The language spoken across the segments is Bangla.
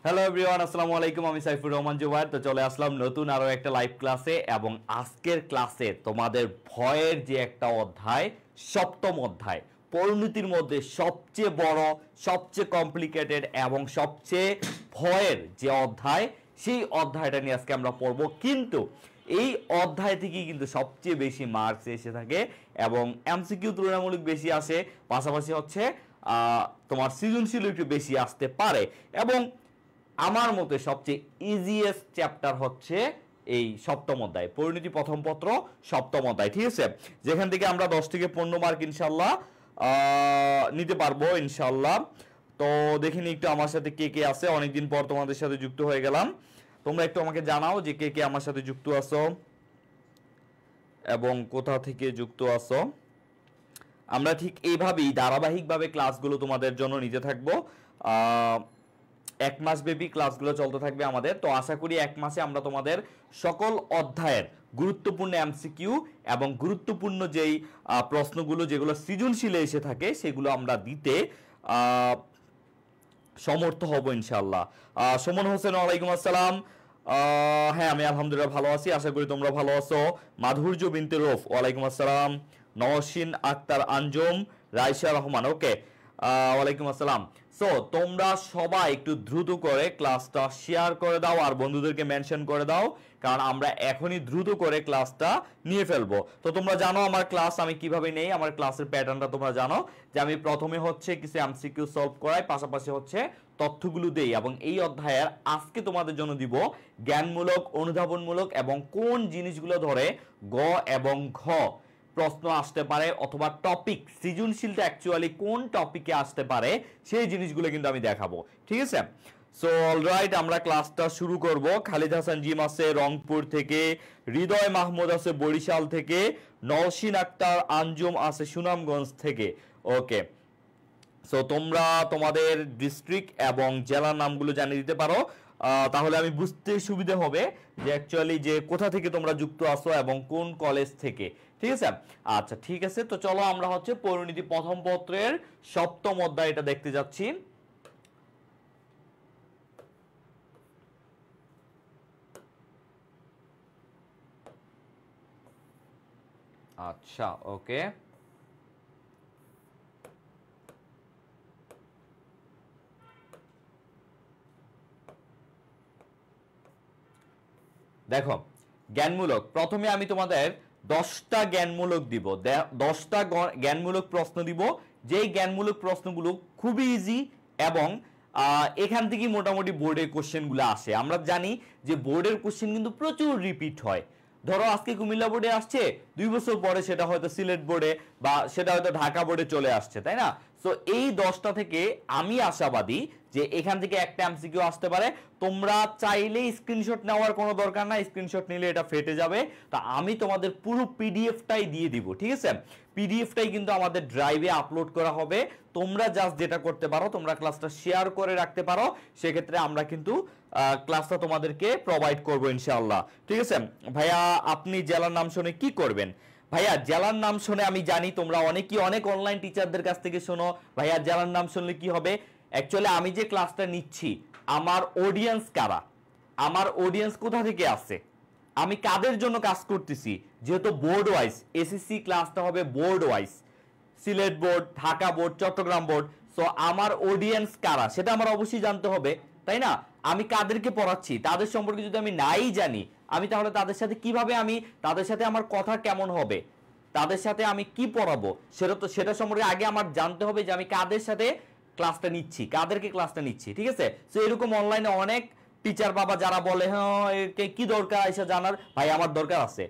হ্যালো এভরিওয়ান, আসসালামু আলাইকুম। আমি সাইফুর রহমান জুবায়ের। তো চলে আসলাম নতুন আরো একটা লাইভ ক্লাসে, এবং আজকের ক্লাসে তোমাদের ভয়ের যে একটা অধ্যায়, সপ্তম অধ্যায়, পরিণতির মধ্যে সবচেয়ে বড়, সবচেয়ে কমপ্লিকেটেড এবং সবচেয়ে ভয়ের যে অধ্যায়, সেই অধ্যায়টা নিয়ে আজকে আমরা পড়ব। কিন্তু এই অধ্যায় থেকেই কিন্তু সবচেয়ে বেশি মার্কস এসে থাকে এবং এমসিকিউ তুলনামূলক বেশি আসে, পাশাপাশি হচ্ছে তোমার সৃজনশীল একটু বেশি আসতে পারে। এবং আমার মতে সবচেয়ে ইজিয়েস্ট চ্যাপ্টার হচ্ছে এই সপ্তম অধ্যায়, পরিণতি প্রথম পত্র সপ্তম অধ্যায়, ঠিক আছে? যেখান থেকে আমরা 10 থেকে 15 মার্ক ইনশাল্লাহ নিতে পারবো ইনশাল্লাহ। তো দেখিনি একটু আমার সাথে কে কে আছে, অনেকদিন পর তোমাদের সাথে যুক্ত হয়ে গেলাম। তোমরা একটু আমাকে জানাও যে কে কে আমার সাথে যুক্ত আছো এবং কোথা থেকে যুক্ত আছো। আমরা ঠিক এইভাবেই ধারাবাহিকভাবে ক্লাসগুলো তোমাদের জন্য নিতে থাকবো। এক মাস ব্যাপী ক্লাসগুলো চলতে থাকবে আমাদের। তো আশা করি এক মাসে আমরা তোমাদের সকল অধ্যায়ের গুরুত্বপূর্ণ এমসিকিউ এবং গুরুত্বপূর্ণ যেই প্রশ্নগুলো যেগুলো সৃজনশীলে এসে থাকে সেগুলো আমরা দিতে সমর্থ হব ইনশাল্লাহ। সুমন হোসেন, ওয়ালাইকুম আসসালাম। হ্যাঁ, আমি আলহামদুলিল্লাহ ভালো আছি, আশা করি তোমরা ভালো আছো। মাধুর্য বিনতে রফ, ওয়ালাইকুম আসসালাম। নওশিন আক্তার আঞ্জুম, রাইসা রহমান, ওকে, ওয়ালাইকুম আসসালাম। সো তোমরা সবাই একটু দ্রুত করে ক্লাসটা শেয়ার করে দাও আর বন্ধুদেরকে মেনশন করে দাও, কারণ আমরা এখনই দ্রুত করে ক্লাসটা নিয়ে ফেলবো। তো তোমরা জানো আমার ক্লাস আমি কিভাবে নেই, আমার ক্লাসের প্যাটার্নটা তোমরা জানো যে আমি প্রথমে হচ্ছে কিছু এমসিকিউ সলভ করাই, পাশাপাশি হচ্ছে তথ্যগুলো দেই। এবং এই অধ্যায়ের আজকে তোমাদের জন্য দিব জ্ঞানমূলক, অনুধাবনমূলক এবং কোন জিনিসগুলো ধরে গ এবং ঘ প্রশ্ন আসতে পারে, অথবা টপিক সৃজনশীলটা অ্যাকচুয়ালি কোন টপিকে আসতে পারে সেই জিনিসগুলো কিন্তু আমি দেখাবো, ঠিক আছে? সো অলরাইট, আমরা ক্লাসটা শুরু করব। খালিদ হাসান জিম আছে রংপুর থেকে, হৃদয় মাহমুদ আছে বরিশাল থেকে, নওশিন আক্তার আঞ্জুম আছে সুনামগঞ্জ থেকে, ওকে। সো তোমরা তোমাদের ডিস্ট্রিক্ট এবং জেলার নামগুলো জানিয়ে দিতে পারো, তাহলে আমি বুঝতে সুবিধা হবে যে অ্যাকচুয়ালি যে কোথা থেকে তোমরা যুক্ত আসো এবং কোন কলেজ থেকে, ঠিক আছে? আচ্ছা, ঠিক আছে। তো চলো আমরা হচ্ছে পরিণতি প্রথম পত্রের সপ্তম অধ্যায় এটা দেখতে যাচ্ছি। আচ্ছা, ওকে, দেখো জ্ঞানমূলক, প্রথমে আমি তোমাদের 10টা জ্ঞানমূলক দিব, 10টা জ্ঞানমূলক প্রশ্ন দিব। যেই জ্ঞানমূলক প্রশ্নগুলো খুবই ইজি এবং এখান থেকে মোটামুটি বোর্ডের কোশ্চেনগুলো আসে। আমরা জানি যে বোর্ডের কোশ্চেন কিন্তু প্রচুর রিপিট হয়। ধরো আজকে কুমিল্লা বোর্ডে আসছে, 2 বছর পরে সেটা হয়তো সিলেট বোর্ডে বা সেটা হয়তো ঢাকা বোর্ডে চলে আসছে, তাই না? সো এই 10টা থেকে আমি আশাবাদী যে এখান থেকে একটা এমসিকিউ আসতে পারে। তোমরা চাইলে স্ক্রিনশট নেওয়ার কোনো দরকার নাই, স্ক্রিনশট নিলে এটা ফেটে যাবে। তা আমি তোমাদের পুরো পিডিএফটাই দিয়ে দিব, ঠিক আছে? পিডিএফটাই কিন্তু আমাদের ড্রাইভে আপলোড করা হবে। তোমরা জাস্ট যেটা করতে পারো, তোমরা ক্লাসটা শেয়ার করে রাখতে পারো, সেক্ষেত্রে আমরা কিন্তু ক্লাসটা তোমাদেরকে প্রোভাইড করবো ইনশাআল্লাহ, ঠিক আছে? ভাইয়া, আপনি জেলার নাম শুনে কি করবেন? ভাইয়া, জেলার নাম শুনে আমি জানি তোমরা অনেকেই অনেক অনলাইন টিচারদের কাছ থেকে শোনো, ভাইয়া জেলার নাম শুনলে কি হবে। অ্যাকচুয়ালি আমি যে ক্লাসটা নিচ্ছি, আমার অডিয়েন্স কারা, আমার অডিয়েন্স কোথা থেকে আসছে, আমি কাদের জন্য কাজ করতেছি, যেহেতু বোর্ড ওয়াইজ এসএসসি ক্লাসটা হবে board wise, Sylhet board, Dhaka board, Chittagong board. So আমার অডিয়েন্স কারা সেটা আমার অবশ্যই জানতে হবে, তাই না? আমি কাদেরকে পড়াচ্ছি তাদের সম্পর্কে যদি আমি নাই জানি, আমি তাহলে তাদের সাথে কিভাবে, আমি তাদের সাথে আমার কথা কেমন হবে, তাদের সাথে আমি কি পড়াবো সেটা সম্পর্কে আগে আমার জানতে হবে যে আমি কাদের সাথে ক্লাসটা নিচ্ছি, কাদেরকে ক্লাসটা নিচ্ছি, ঠিক আছে? সো এরকম অনলাইনে অনেক টিচার বাবা যারা বলে হ্যাঁ কি দরকার এসে জানার, ভাই আমার দরকার আছে।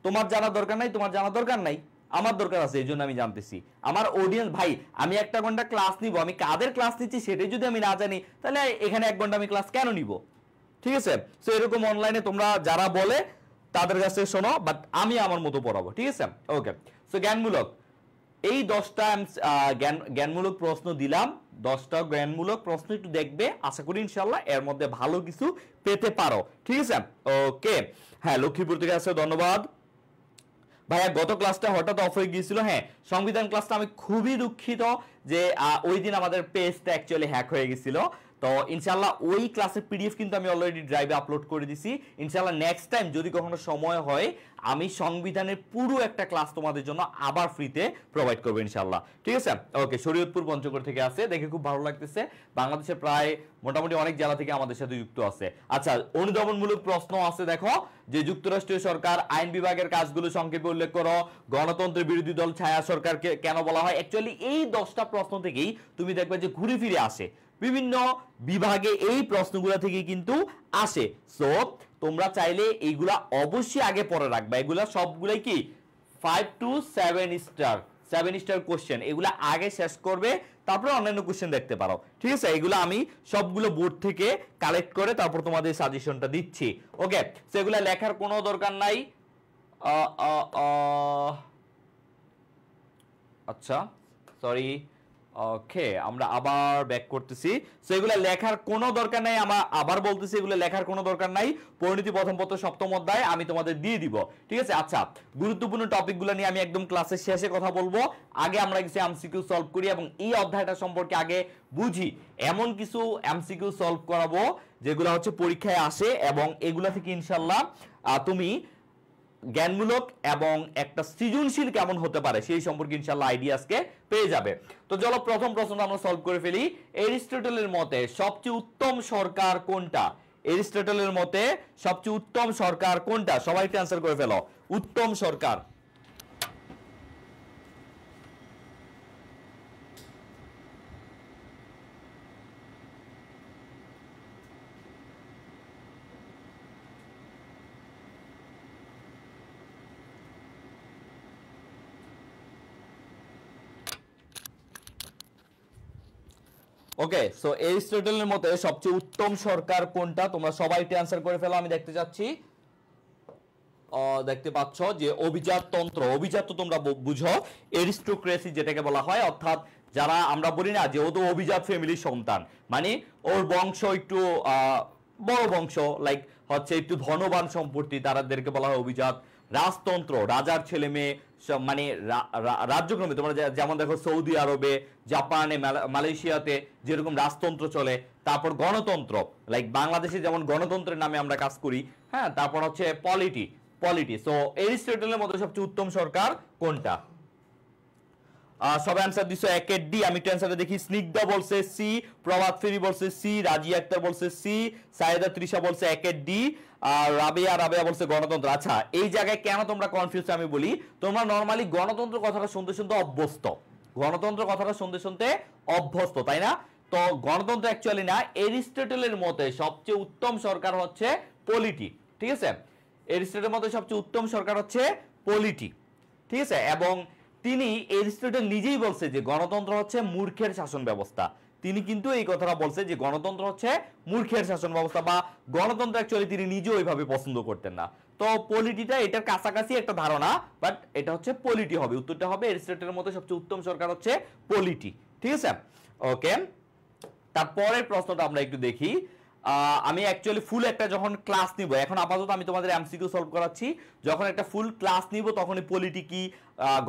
তোমার জানার দরকার নাই, তোমার জানার দরকার নাই, আমার দরকার আছে, এই জন্য আমি জানতেছি। আমার অডিয়েন্স, ভাই আমি 1 ঘন্টা ক্লাস নিব, আমি কাদের ক্লাস নিচ্ছি সেটাই যদি আমি না জানি, তাহলে এখানে 1 ঘন্টা আমি ক্লাস কেন নিব, ঠিক আছে? সো এরকম অনলাইনে তোমরা যারা বলে তাদের কাছে শোনো, বাট আমি আমার মতো পড়াবো, ঠিক আছে? ওকে। সো জ্ঞানমূলক, এই 10টা জ্ঞানমূলক প্রশ্ন দিলাম, 10টা জ্ঞানমূলক প্রশ্ন একটু দেখবে, আশা করি ইনশাআল্লাহ এর মধ্যে ভালো কিছু পেতে পারো, ঠিক আছে? ওকে, হ্যাঁ, লক্ষ্মীপুর থেকে আছে, ধন্যবাদ। ভাইয়া গত ক্লাসটা হঠাৎ অফ হয়ে গিয়েছিল। হ্যাঁ, সংবিধান ক্লাসটা আমি খুবই দুঃখিত যে ওই দিন আমাদের পেজটা অ্যাকচুয়ালি হ্যাক হয়ে গেছিল। তো ইনশাআল্লাহ ওই ক্লাসের পিডিএফ কিন্তু আমি অলরেডি ড্রাইভে আপলোড করে দিছি। ইনশাআল্লাহ নেক্সট টাইম যদি কখনো সময় হয় আমি সংবিধানের পুরো একটা ক্লাস তোমাদের জন্য আবার ফ্রিতে প্রোভাইড করবো ইনশাআল্লাহ, ঠিক আছে? ওকে, শরীয়তপুর পঞ্চগড় থেকে আছে, দেখে খুব ভালো লাগতেছে। বাংলাদেশের প্রায় মোটামুটি অনেক জেলা থেকে আমাদের সাথে যুক্ত আছে। আচ্ছা, অনুধাবনমূলক প্রশ্ন আছে, দেখো যে যুক্তরাষ্ট্রীয় সরকার আইন বিভাগের কাজগুলো সংক্ষেপে উল্লেখ করো, গণতন্ত্রের বিরোধী দল ছায়া সরকারকে কেন বলা হয়। অ্যাকচুয়ালি এই 10টা প্রশ্ন থেকেই তুমি দেখবে যে ঘুরে ফিরে আসে, বিভিন্ন বিভাগে এই প্রশ্নগুলো থেকে কিন্তু আসে। সো তোমরা চাইলে এইগুলা অবশ্যই আগে পড়ে রাখবা, এগুলা সবগুলাই কি 5 to 7 স্টার কোশ্চেন, এগুলা আগে শেষ করবে, তারপরে অন্যান্য কোশ্চেন দেখতে পারো, ঠিক আছে? এগুলো আমি সবগুলো বোর্ড থেকে কালেক্ট করে তারপর তোমাদের সাজেশনটা দিচ্ছি। ওকে, সো এগুলা লেখার কোনো দরকার নাই। আচ্ছা, সরি, ওকে, আমরা আবার ব্যাক করতেছি। সো এগুলো লেখার কোনো দরকার নাই, আমরা আবার বলতেছি এগুলো লেখার কোনো দরকার নাই। পরিণতি প্রথম পত্র সপ্তম অধ্যায় আমি তোমাদের দিয়ে দিব, ঠিক আছে? আচ্ছা, গুরুত্বপূর্ণ টপিকগুলো নিয়ে আমি একদম ক্লাসের শেষে কথা বলবো। আগে আমরা কিছু এমসিকিউ সলভ করি এবং এই অধ্যায়টা সম্পর্কে আগে বুঝি। এমন কিছু এমসিকিউ সলভ করাবো যেগুলো হচ্ছে পরীক্ষায় আসে এবং এগুলা থেকে ইনশাল্লাহ তুমি জ্ঞানমূলক এবং একটা সৃজনশীল কেমন হতে পারে সেই সম্পর্কে ইনশাআল্লাহ আইডিয়া আজকে পেয়ে যাবে। তো চলো প্রথম প্রশ্নটা আমরা সলভ করে ফেলি। এরিস্টটলের মতে সবচেয়ে উত্তম সরকার কোনটা? এরিস্টটলের মতে সবচেয়ে উত্তম সরকার কোনটা? সবাই একটু অ্যানসার করে ফেলো। উত্তম সরকার, ওকে। সো এরিস্টটলের মতে সবচেয়ে উত্তম সরকার কোনটা? তোমরা সবাই একটু অ্যানসার করে ফেলো, আমি দেখতে চাচ্ছি। দেখতে পাচ্ছ যে অভিজাততন্ত্র, অভিজাত তো তোমরা বুঝো এরিস্টোক্রেসি যেটাকে বলা হয়, অর্থাৎ যারা আমরা বলি না যে ও তো অভিজাত ফ্যামিলির সন্তান, মানে ওর বংশ একটু বড় বংশ, লাইক হচ্ছে একটু ধনবান সম্পত্তি, তাদেরকে বলা হয় অভিজাত। রাজতন্ত্র, রাজার ছেলে মেয়ে, মানে রাজ্যক্রমে তোমরা যেমন দেখো সৌদি আরবে, জাপানে, মালয়েশিয়াতে যেরকম রাজতন্ত্র চলে। তারপর গণতন্ত্র, লাইক বাংলাদেশে যেমন গণতন্ত্রের নামে আমরা কাজ করি, হ্যাঁ। তারপর হচ্ছে পলিটি। সো এরিস্টটলের মধ্যে সবচেয়ে উত্তম সরকার কোনটা? সব অ্যানসার দিছো একের ডি। আমি একটু অ্যানসারটা দেখি। স্নিগ্ধা বলছে সি, প্রভাত ফেরি বলছে সি, রাজিয়া আক্তার বলছে সি, সাইদা তৃষা বলছে একের ডি, আর রাবেয়া বলছে গণতন্ত্র। আচ্ছা, এই জায়গায় কেন তোমরা কনফিউজ আমি বলি, তোমরা নরমালি গণতন্ত্র কথাটা শুনতে শুনতে অভ্যস্ত, গণতন্ত্র কথাটা শুনতে শুনতে অভ্যস্ত, তাই না? তো গণতন্ত্র অ্যাকচুয়ালি না, এরিস্টটলের মতে সবচেয়ে উত্তম সরকার হচ্ছে পলিটি, ঠিক আছে? এরিস্টটলের মতে সবচেয়ে উত্তম সরকার হচ্ছে পলিটি, ঠিক আছে? এবং তিনি, এরিস্টটল নিজেই বলছে যে গণতন্ত্র হচ্ছে মূর্খের শাসন ব্যবস্থা। তিনি কিন্তু এই কথাটা বলছে যে গণতন্ত্র হচ্ছে মূর্খের শাসন ব্যবস্থা, বা গণতন্ত্র অ্যাকচুয়ালি তিনি নিজেও ওইভাবে পছন্দ করতেন না। তো পলিটিটা এটার কাছাকাছি একটা ধারণা, বাট এটা হচ্ছে পলিটি হবে, উত্তরটা হবে এরিস্টটলের মতো সবচেয়ে উত্তম সরকার হচ্ছে পলিটি, ঠিক আছে? ওকে, তারপরের প্রশ্নটা আমরা একটু দেখি। আমি অ্যাকচুয়ালি ফুল একটা যখন ক্লাস নিব, এখন আপাতত আমি তোমাদের এমসিকিউ সলভ করাচ্ছি, যখন একটা ফুল ক্লাস নিব তখনই পলিটি কি,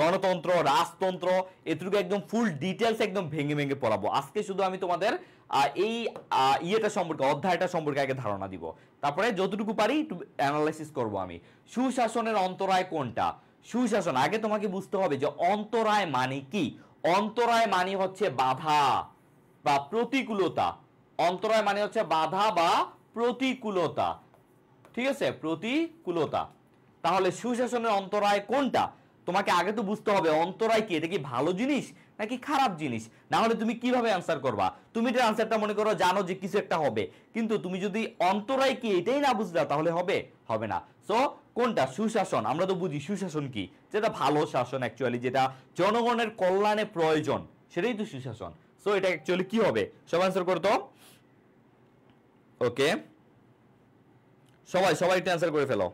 গণতন্ত্র, রাজতন্ত্র, এটুকু একদম ফুল ডিটেলস একদম ভেঙে ভেঙে পড়াবো। আজকে শুধু আমি তোমাদের এই ইয়েটা সম্পর্কে, অধ্যায়টা সম্পর্কে আগে ধারণা দিব, তারপরে যতটুকু পারি একটু অ্যানালাইসিস করব আমি। সুশাসনের অন্তরায় কোনটা? সুশাসন, আগে তোমাকে বুঝতে হবে যে অন্তরায় মানে কি। অন্তরায় মানে হচ্ছে বাধা বা প্রতিকূলতা। অন্তরায় মানে হচ্ছে বাধা বা প্রতিকূলতা, ঠিক আছে? প্রতিকূলতা। তাহলে সুশাসনের অন্তরায় কোনটা? তোমাকে আগে তো বুঝতে হবে অন্তরায় কি, এটা কি ভালো জিনিস নাকি খারাপ জিনিস, না হলে তুমি কিভাবে অ্যানসার করবা? তুমি এটা অ্যানসারটা মনে করো জানো যে কিছু একটা হবে, কিন্তু তুমি যদি অন্তরায় কি এটাই না বুঝলা তাহলে হবে? হবে না। সো কোনটা? সুশাসন। আমরা তো বুঝি সুশাসন কি, যেটা ভালো শাসন অ্যাকচুয়ালি, যেটা জনগণের কল্যাণে প্রয়োজন, সেটাই তো সুশাসন। সো এটা অ্যাকচুয়ালি কি হবে? সব অ্যানসার করতো। ওকে, সবাই একটু অ্যানসার করে ফেলো।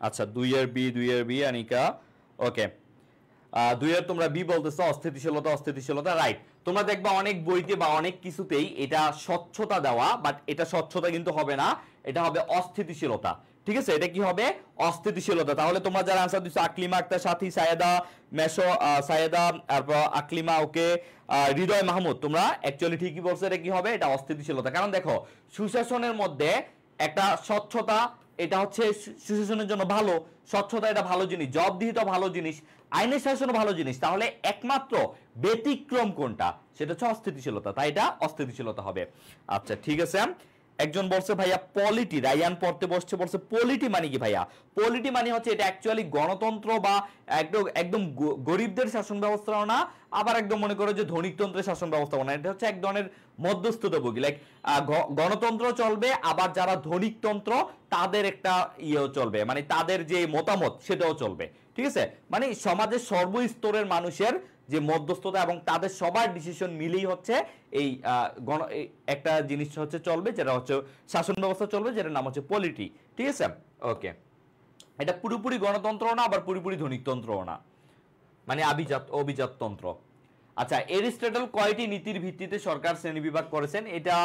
আচ্ছা 2 এর বি আনিকা, ওকে। 2 এর তোমরা বি বলতেছো, অস্থিতিশীলতা রাইট। তোমরা দেখবা অনেক বইতে বা অনেক কিছুতেই এটা স্বচ্ছতা দেওয়া, বাট এটা স্বচ্ছতা কিন্তু হবে না, এটা হবে অস্থিতিশীলতা। ঠিক আছে, এটা কি হবে? অস্থিতিশীলতা। তাহলে তোমরা যারা आंसर দিছো আকলিমা আক্তার, সাথী, সায়েদা, মেশো, সায়েদা, তারপর আকলিমা, ওকে, হৃদয় মাহমুদ, তোমরা অ্যাকচুয়ালি ঠিকই বলছো, এটা কি হবে? এটা অস্থিতিশীলতা। কারণ দেখো সুশাসনের মধ্যে একটা স্বচ্ছতা, এটা হচ্ছে সুশাসনের জন্য ভালো। স্বচ্ছতা এটা ভালো জিনিস, জবাবদিহিতা ভালো জিনিস, আইনের শাসনও ভালো জিনিস। তাহলে একমাত্র ব্যতিক্রম কোনটা? সেটা হচ্ছে অস্থিতিশীলতা, তাই এটা অস্থিতিশীলতা হবে। আচ্ছা ঠিক আছে। একজন বলছে ভাইয়া পলিটি, রায়ান পড়তে বসছে, বলছে পলিটি মানে কি ভাইয়া? পলিটি মানে হচ্ছে এটা অ্যাকচুয়ালি গণতন্ত্র বা একদম একদম গরিবদের শাসন ব্যবস্থাও না, আবার একদম মনে করো যে ধনিকতন্ত্রের শাসন ব্যবস্থাও না। এটা হচ্ছে এক ধরনের মধ্যস্থতা ভোগী, লাইক গণতন্ত্র চলবে, আবার যারা ধনিকতন্ত্র তাদের একটা ইয়েও চলবে, মানে তাদের যে মতামত সেটাও চলবে। ঠিক আছে, মানে সমাজের সর্বস্তরের মানুষের যে মধ্যস্থতা এবং তাদের সবার ডিসিশন মিলেই হচ্ছে এই একটা জিনিস হচ্ছে চলবে, যেটা হচ্ছে শাসন ব্যবস্থা চলবে, যেটার নাম হচ্ছে পলিটি। ঠিক আছে, ওকে। এটা পুরোপুরি গণতন্ত্র না, আবার পুরোপুরি ধনিকতন্ত্রও না, মানে অভিজাততন্ত্র। আচ্ছা, এরিস্টটল কয়টি নীতির ভিত্তিতে সরকার শ্রেণীবিভাগ করেছেন? এটা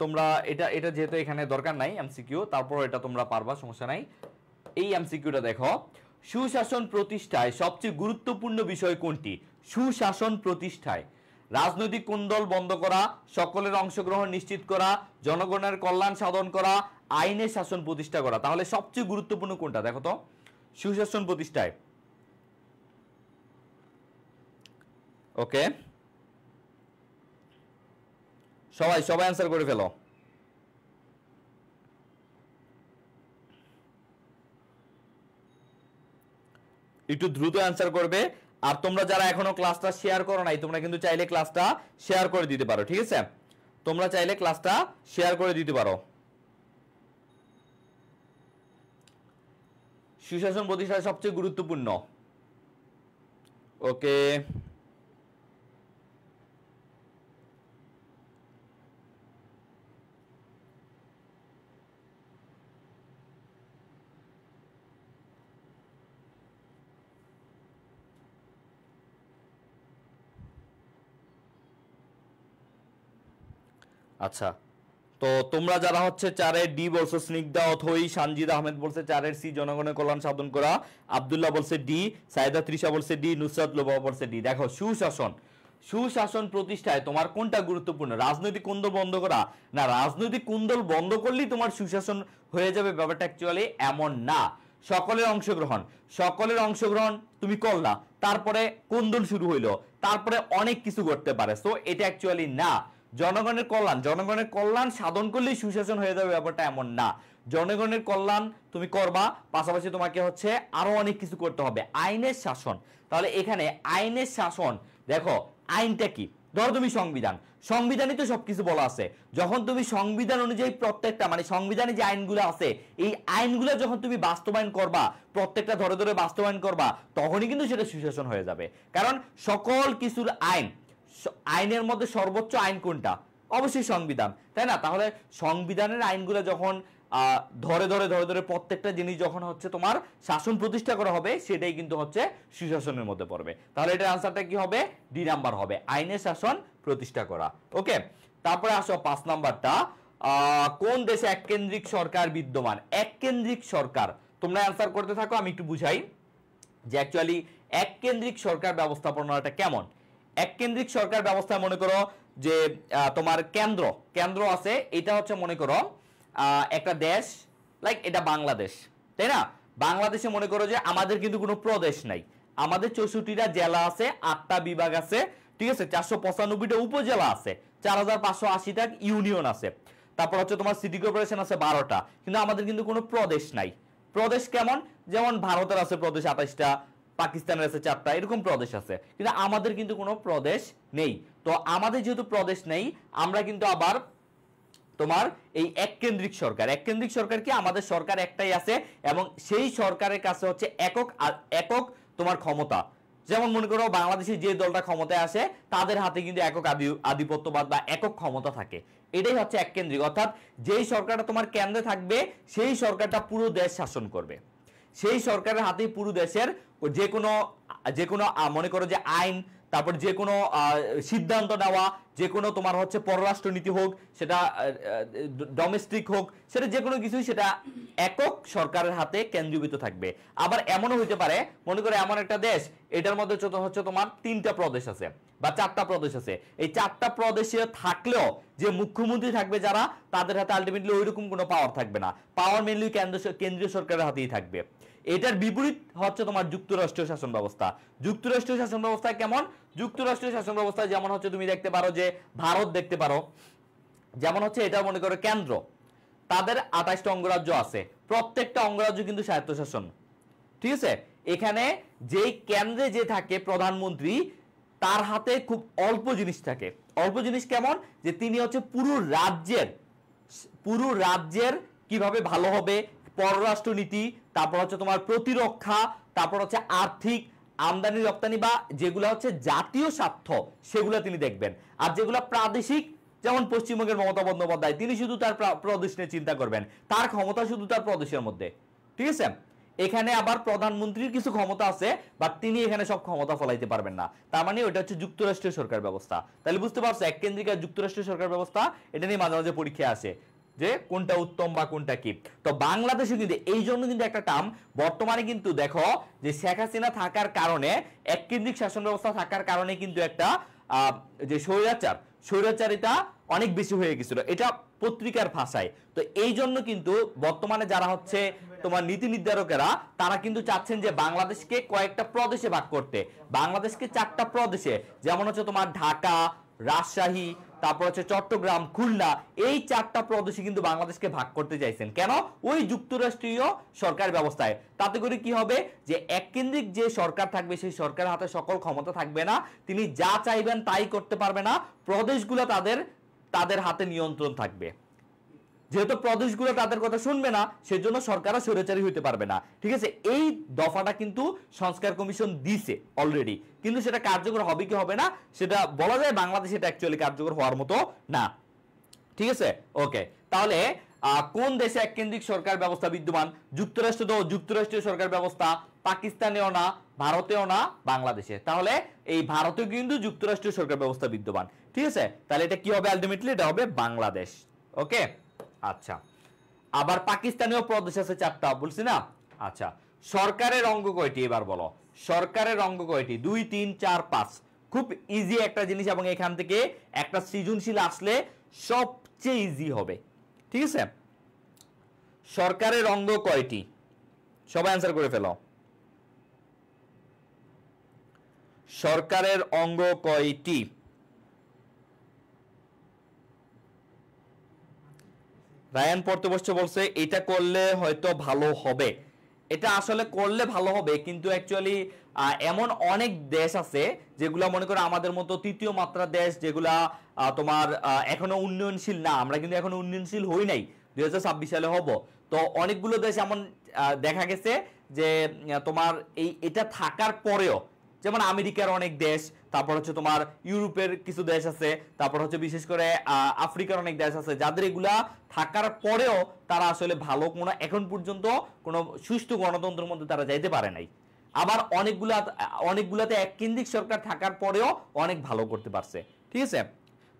তোমরা এটা যেহেতু এখানে দরকার নাই এমসিকিউ, তারপর এটা তোমরা পারবা, সমস্যা নাই। এই এমসিকিউটা দেখো, সুশাসন প্রতিষ্ঠায় সবচেয়ে গুরুত্বপূর্ণ বিষয় কোনটি? সুশাসন প্রতিষ্ঠায় রাজনৈতিক কুন্দল বন্ধ করা, সকলের অংশগ্রহণ নিশ্চিত করা, জনগণের কল্যাণ সাধন করা, আইনের শাসন প্রতিষ্ঠা করা। তাহলে সবচেয়ে গুরুত্বপূর্ণ কোনটা দেখো তো সুশাসন প্রতিষ্ঠায়? ওকে, সবাই অ্যান্সার করে ফেলো। একটু দ্রুত অ্যান্সার করবে। আর তোমরা যারা এখনো ক্লাসটা শেয়ার করো নাই, তোমরা কিন্তু চাইলে ক্লাসটা শেয়ার করে দিতে পারো। ঠিক আছে, তোমরা চাইলে ক্লাসটা শেয়ার করে দিতে পারো। সুশাসন প্রতিষ্ঠা সবচেয়ে গুরুত্বপূর্ণ। ওকে, আচ্ছা, তো তোমরা যারা হচ্ছে 4-এর ডি বলছো, স্নিগ্ধা, অথই, সানজিদ আহমেদ বলছে 4-এর সি, জনগণের কল্যাণ সাধন করা, আব্দুল্লাহ বলছে ডি, সাইদা তৃষা বলছে ডি, নুসরাত লোবা বলছে ডি। দেখো সুশাসন প্রতিষ্ঠায় তোমার কোনটা গুরুত্বপূর্ণ? রাজনৈতিক কুন্দল বন্ধ করা না, রাজনৈতিক কুন্দল বন্ধ করলেই তোমার সুশাসন হয়ে যাবে, ব্যাপারটা অ্যাকচুয়ালি এমন না। সকলের অংশগ্রহণ তুমি করলা, তারপরে কুন্দল শুরু হইলো, তারপরে অনেক কিছু করতে পারে। সো এটা অ্যাকচুয়ালি না। জনগণের কল্যাণ সাধন করলেই সুশাসন হয়ে যাবে, ব্যাপারটা এমন না। জনগণের কল্যাণ তুমি করবা, পাশাপাশি তোমাকে হচ্ছে আরো অনেক কিছু করতে হবে। আইনের শাসন, তাহলে এখানে আইনের শাসন দেখো, আইনটা কি? ধরো তুমি সংবিধানই তো সবকিছু বলা আছে। যখন তুমি সংবিধান অনুযায়ী প্রত্যেকটা, মানে সংবিধানে যে আইনগুলো আছে, এই আইনগুলো যখন তুমি বাস্তবায়ন করবা, প্রত্যেকটা ধরে ধরে বাস্তবায়ন করবা, তখনই কিন্তু সেটা সুশাসন হয়ে যাবে। কারণ সকল কিছুর আইনের মধ্যে সর্বোচ্চ আইন কোনটা? অবশ্যই সংবিধান, তাই না? তাহলে সংবিধানের আইনগুলো যখন ধরে ধরে প্রত্যেকটা জিনিস যখন হচ্ছে তোমার শাসন প্রতিষ্ঠা করা হবে, সেটাই কিন্তু হচ্ছে সুশাসনের মধ্যে পড়বে। তাহলে এটার আনসারটা কি হবে? ডি নাম্বার হবে, আইনের শাসন প্রতিষ্ঠা করা। ওকে, তারপরে আসো 5 নাম্বারটা, কোন দেশে এককেন্দ্রিক সরকার বিদ্যমান? এককেন্দ্রিক সরকার, তোমরা আনসার করতে থাকো, আমি একটু বুঝাই যে অ্যাকচুয়ালি এককেন্দ্রিক সরকার ব্যবস্থাপনাটা কেমন। এককেন্দ্রিক সরকার ব্যবস্থা মনে করো যে তোমার কেন্দ্র আছে, এটা হচ্ছে মনে করো একটা দেশ, লাইক এটা বাংলাদেশ, তাই না? বাংলাদেশে মনে করো যে আমাদের কিন্তু কোনো প্রদেশ নাই, আমাদের 64টা জেলা আছে, 8টা বিভাগ আছে, ঠিক আছে, 495টা উপজেলা আছে, 4580টা ইউনিয়ন আছে, তারপর হচ্ছে তোমার সিটি কর্পোরেশন আছে 12টা, কিন্তু আমাদের কিন্তু কোনো প্রদেশ নাই। প্রদেশ কেমন? যেমন ভারতের আছে প্রদেশ 28টা, পাকিস্তানের আছে 4টা, এরকম প্রদেশ আছে, কিন্তু আমাদের কিন্তু কোনো প্রদেশ নেই। তো আমাদের যেহেতু প্রদেশ নেই, আমরা কিন্তু আবার তোমার এই এককেন্দ্রিক সরকার কি, আমাদের সরকার একটাই আছে, এবং সেই সরকারের কাছে হচ্ছে একক তোমার ক্ষমতা। যেমন মনে করো বাংলাদেশে যে দলটা ক্ষমতায় আসে, তাদের হাতে কিন্তু একক আধিপত্যবাদ বা একক ক্ষমতা থাকে। এটাই হচ্ছে এককেন্দ্রিক, অর্থাৎ যেই সরকারটা তোমার কেন্দ্রে থাকবে, সেই সরকারটা পুরো দেশ শাসন করবে। সেই সরকারের হাতেই পুরো দেশের যে কোনো মনে করো যে আইন, তারপর যে কোনো সিদ্ধান্ত নেওয়া, যে কোনো তোমার হচ্ছে পররাষ্ট্রনীতি হোক, সেটা ডোমেস্টিক হোক, সেটা যে কোনো কিছুই সেটা একক সরকারের হাতে কেন্দ্রীভূত থাকবে। আবার এমনও হইতে পারে, মনে করো এমন একটা দেশ, এটার মধ্যে হচ্ছে তোমার 3টা প্রদেশ আছে বা 4টা প্রদেশ আছে, এই 4টা প্রদেশে থাকলেও যে মুখ্যমন্ত্রী থাকবে যারা, তাদের হাতে আলটিমেটলি ওইরকম কোনো পাওয়ার থাকবে না, পাওয়ার মেনলি কেন্দ্রীয় সরকারের হাতেই থাকবে। এটার বিপরীত হচ্ছে তোমার যুক্তরাষ্ট্রীয় শাসন ব্যবস্থা। যুক্তরাষ্ট্রীয় শাসন ব্যবস্থা কেমন? যুক্তরাষ্ট্রীয় শাসন ব্যবস্থা যেমন হচ্ছে তুমি দেখতে পারো যে ভারত দেখতে পারো, যেমন হচ্ছে এটা মনে করো কেন্দ্র, তাদের 28টা অঙ্গরাজ্য আছে, প্রত্যেকটা অঙ্গরাজ্য কিন্তু স্বায়ত্তশাসন, ঠিক আছে। এখানে যেই কেন্দ্রে যে থাকে প্রধানমন্ত্রী, তার হাতে খুব অল্প জিনিস থাকে। অল্প জিনিস কেমন? যে তিনি হচ্ছে পুরো রাজ্যের কিভাবে ভালো হবে, পররাষ্ট্রনীতি, তারপর হচ্ছে তোমার প্রতিরক্ষা, তারপর হচ্ছে আর্থিক, আমদানি রপ্তানি বা যেগুলো হচ্ছে জাতীয় স্বার্থ, সেগুলো তিনি দেখবেন। আর যেগুলো প্রাদেশিক, যেমন পশ্চিমবঙ্গের মমতা বন্দ্যোপাধ্যায়, তিনি শুধু তার প্রদেশ নিয়ে চিন্তা করবেন, তার ক্ষমতা শুধু তার প্রদেশের মধ্যে, ঠিক আছে। এখানে আবার প্রধানমন্ত্রীর কিছু ক্ষমতা আছে, বাট তিনি এখানে সব ক্ষমতা ফলাইতে পারবেন না। তার মানে ওটা হচ্ছে যুক্তরাষ্ট্রীয় সরকার ব্যবস্থা। তাহলে বুঝতে পারছো এককেন্দ্রিক আর যুক্তরাষ্ট্রীয় সরকার ব্যবস্থা, এটা নিয়ে মাঝে মাঝে পরীক্ষা আসে যে কোনটা উত্তম বা কোনটা কি। তো বাংলাদেশে কিন্তু এই জন্য কিন্তু একটা টার্ম বর্তমানে কিন্তু দেখো যে শেখ হাসিনা থাকার কারণে, এককেন্দ্রিক শাসন ব্যবস্থা থাকার কারণে কিন্তু একটা যে স্বৈরাচারিতা অনেক বেশি হয়ে গেছিল, এটা পত্রিকার ভাষায়। তো এই জন্য কিন্তু বর্তমানে যারা হচ্ছে তোমার নীতি নির্ধারকেরা, তারা কিন্তু চাচ্ছেন যে বাংলাদেশকে কয়েকটা প্রদেশে ভাগ করতে। বাংলাদেশকে 4টা প্রদেশে, যেমন হচ্ছে তোমার ঢাকা, রাজশাহী, তারপর হচ্ছে চট্টগ্রাম, খুলনা, এই 4টা প্রদেশে কিন্তু বাংলাদেশকে ভাগ করতে চাইছেন। কেন? ওই যুক্তরাষ্ট্রীয় সরকার ব্যবস্থায়। তাতে করে কি হবে যে এককেন্দ্রিক যে সরকার থাকবে, সেই সরকারের হাতে সকল ক্ষমতা থাকবে না, তিনি যা চাইবেন তাই করতে পারবে না, প্রদেশগুলো তাদের হাতে নিয়ন্ত্রণ থাকবে। যেহেতু প্রদেশগুলো তাদের কথা শুনবে না, সেজন্য সরকারও স্বৈরাচারী হইতে পারবে না, ঠিক আছে। এই দফাটা কিন্তু সংস্কার কমিশন দিছে অলরেডি, কিন্তু সেটা কার্যকর হবে কি হবে না সেটা বলা যায় বাংলাদেশে এটা অ্যাকচুয়ালি কার্যকর হওয়ার মতো না, ঠিক আছে। ওকে, তাহলে কোন দেশে এককেন্দ্রিক সরকার ব্যবস্থা বিদ্যমান? যুক্তরাষ্ট্রীয় সরকার ব্যবস্থা, পাকিস্তানেও না, ভারতেও না, বাংলাদেশে। তাহলে এই ভারতেও কিন্তু যুক্তরাষ্ট্রীয় সরকার ব্যবস্থা বিদ্যমান, ঠিক আছে। তাহলে এটা কি হবে আলটিমেটলি? এটা হবে বাংলাদেশ। ওকে, আচ্ছা। আবার পাকিস্তানেও প্রদেশ আছে 4টা, বলছি না? আচ্ছা, সরকারের অঙ্গ কয়টি এবার বলো? সরকারের অঙ্গ কয়টি? 2, 3, 4, 5। খুব ইজি একটা জিনিস, এবং এখান থেকে একটা সৃজনশীল আসলে সবচেয়ে ইজি হবে, ঠিক আছে। সরকারের অঙ্গ কয়টি? সবাই অ্যান্সার করে ফেলো। সরকারের অঙ্গ কয়টি? রায়ান পড়তে বসছে, বলছে এটা করলে হয়তো ভালো হবে। এটা আসলে করলে ভালো হবে, কিন্তু অ্যাকচুয়ালি এমন অনেক দেশ আছে যেগুলা মনে করো আমাদের মতো তৃতীয় মাত্রার দেশ, যেগুলা তোমার এখনো উন্নয়নশীল না। আমরা কিন্তু এখনো উন্নয়নশীল হই নাই, 2026 সালে হব। তো অনেকগুলো দেশ এমন দেখা গেছে যে তোমার এটা থাকার পরেও, যেমন আমেরিকার অনেক দেশ, তারপর হচ্ছে তোমার ইউরোপের কিছু দেশ আছে, তারপর হচ্ছে বিশেষ করে আফ্রিকার অনেক দেশ আছে, যাদের এগুলা থাকার পরেও তারা আসলে ভালো কোনো এখন পর্যন্ত কোনো সুষ্ঠু গণতন্ত্রের মধ্যে তারা যাইতে পারে নাই। আবার অনেকগুলাতে এককেন্দ্রিক সরকার থাকার পরেও অনেক ভালো করতে পারছে, ঠিক আছে।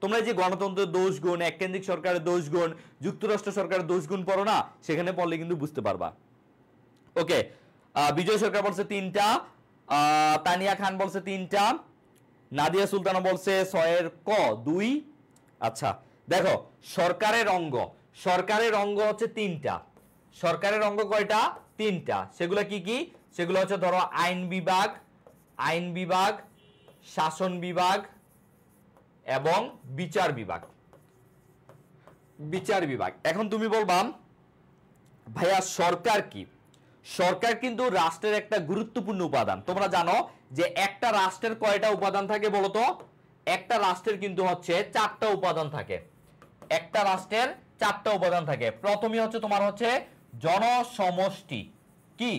তোমরা যে গণতন্ত্রের দোষগুণ, এককেন্দ্রিক সরকারের দোষগুণ, যুক্তরাষ্ট্র সরকারের দোষগুণ পড়ো না, সেখানে পড়লে কিন্তু বুঝতে পারবা। ওকে, বিজয় সরকার বলছে 3টা, তানিয়া খান বলছে 3টা, নাদিয়া সুলতানা বলছে 6 ক 2। আচ্ছা, দেখো সরকারের অঙ্গ হচ্ছে 3টা। সরকারের অঙ্গ কয়টা? 3টা। সেগুলো কি কি? সেগুলো হচ্ছে ধরো আইন বিভাগ, শাসন বিভাগ এবং বিচার বিভাগ। এখন তুমি বলবা ভাইয়া সরকার কি? সরকার কিন্তু রাষ্ট্রের একটা গুরুত্বপূর্ণ উপাদান। তোমরা জানো যে একটা রাষ্ট্রের কয়টা উপাদান থাকে বলো তো? একটা রাষ্ট্রের কিন্তু হচ্ছে 4টা উপাদান থাকে। একটা রাষ্ট্রের 4টা উপাদান থাকে। প্রথমে হচ্ছে তোমার হচ্ছে জনসমষ্টি। কি?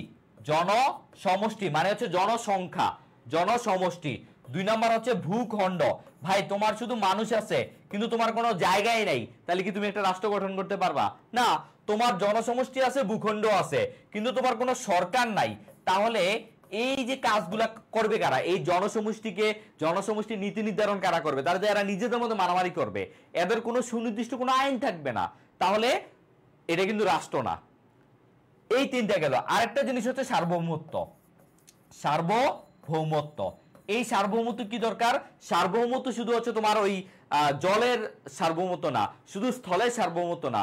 জনসমষ্টি মানে হচ্ছে জনসংখ্যা, জনসমষ্টি। 2 নাম্বার হচ্ছে ভূখণ্ড। ভাই তোমার শুধু মানুষ আছে, কিন্তু তোমার কোনো জায়গায় নাই, তাহলে কি তুমি একটা রাষ্ট্র গঠন করতে পারবা? না। তোমার জনসমষ্টি আছে, ভূখণ্ড আছে, কিন্তু তোমার কোনো সরকার নাই, তাহলে এই যে কাজগুলা করবে কারা? এই জনসমষ্টির নীতি নির্ধারণ কারা করবে? তারা যে এরা নিজেদের মধ্যে মারামারি করবে, এদের কোনো সুনির্দিষ্ট কোনো আইন থাকবে না, তাহলে এটা কিন্তু রাষ্ট্র না। এই তিনটা গেল। আরেকটা জিনিস হচ্ছে সার্বভৌমত্ব। সার্বভৌমত্ব, এই সার্বভৌমত্ব কি দরকার? সার্বভৌমত্ব শুধু হচ্ছে তোমার ওই জলের সার্বভৌমত্ব না, শুধু স্থলের সার্বভৌমত্ব না,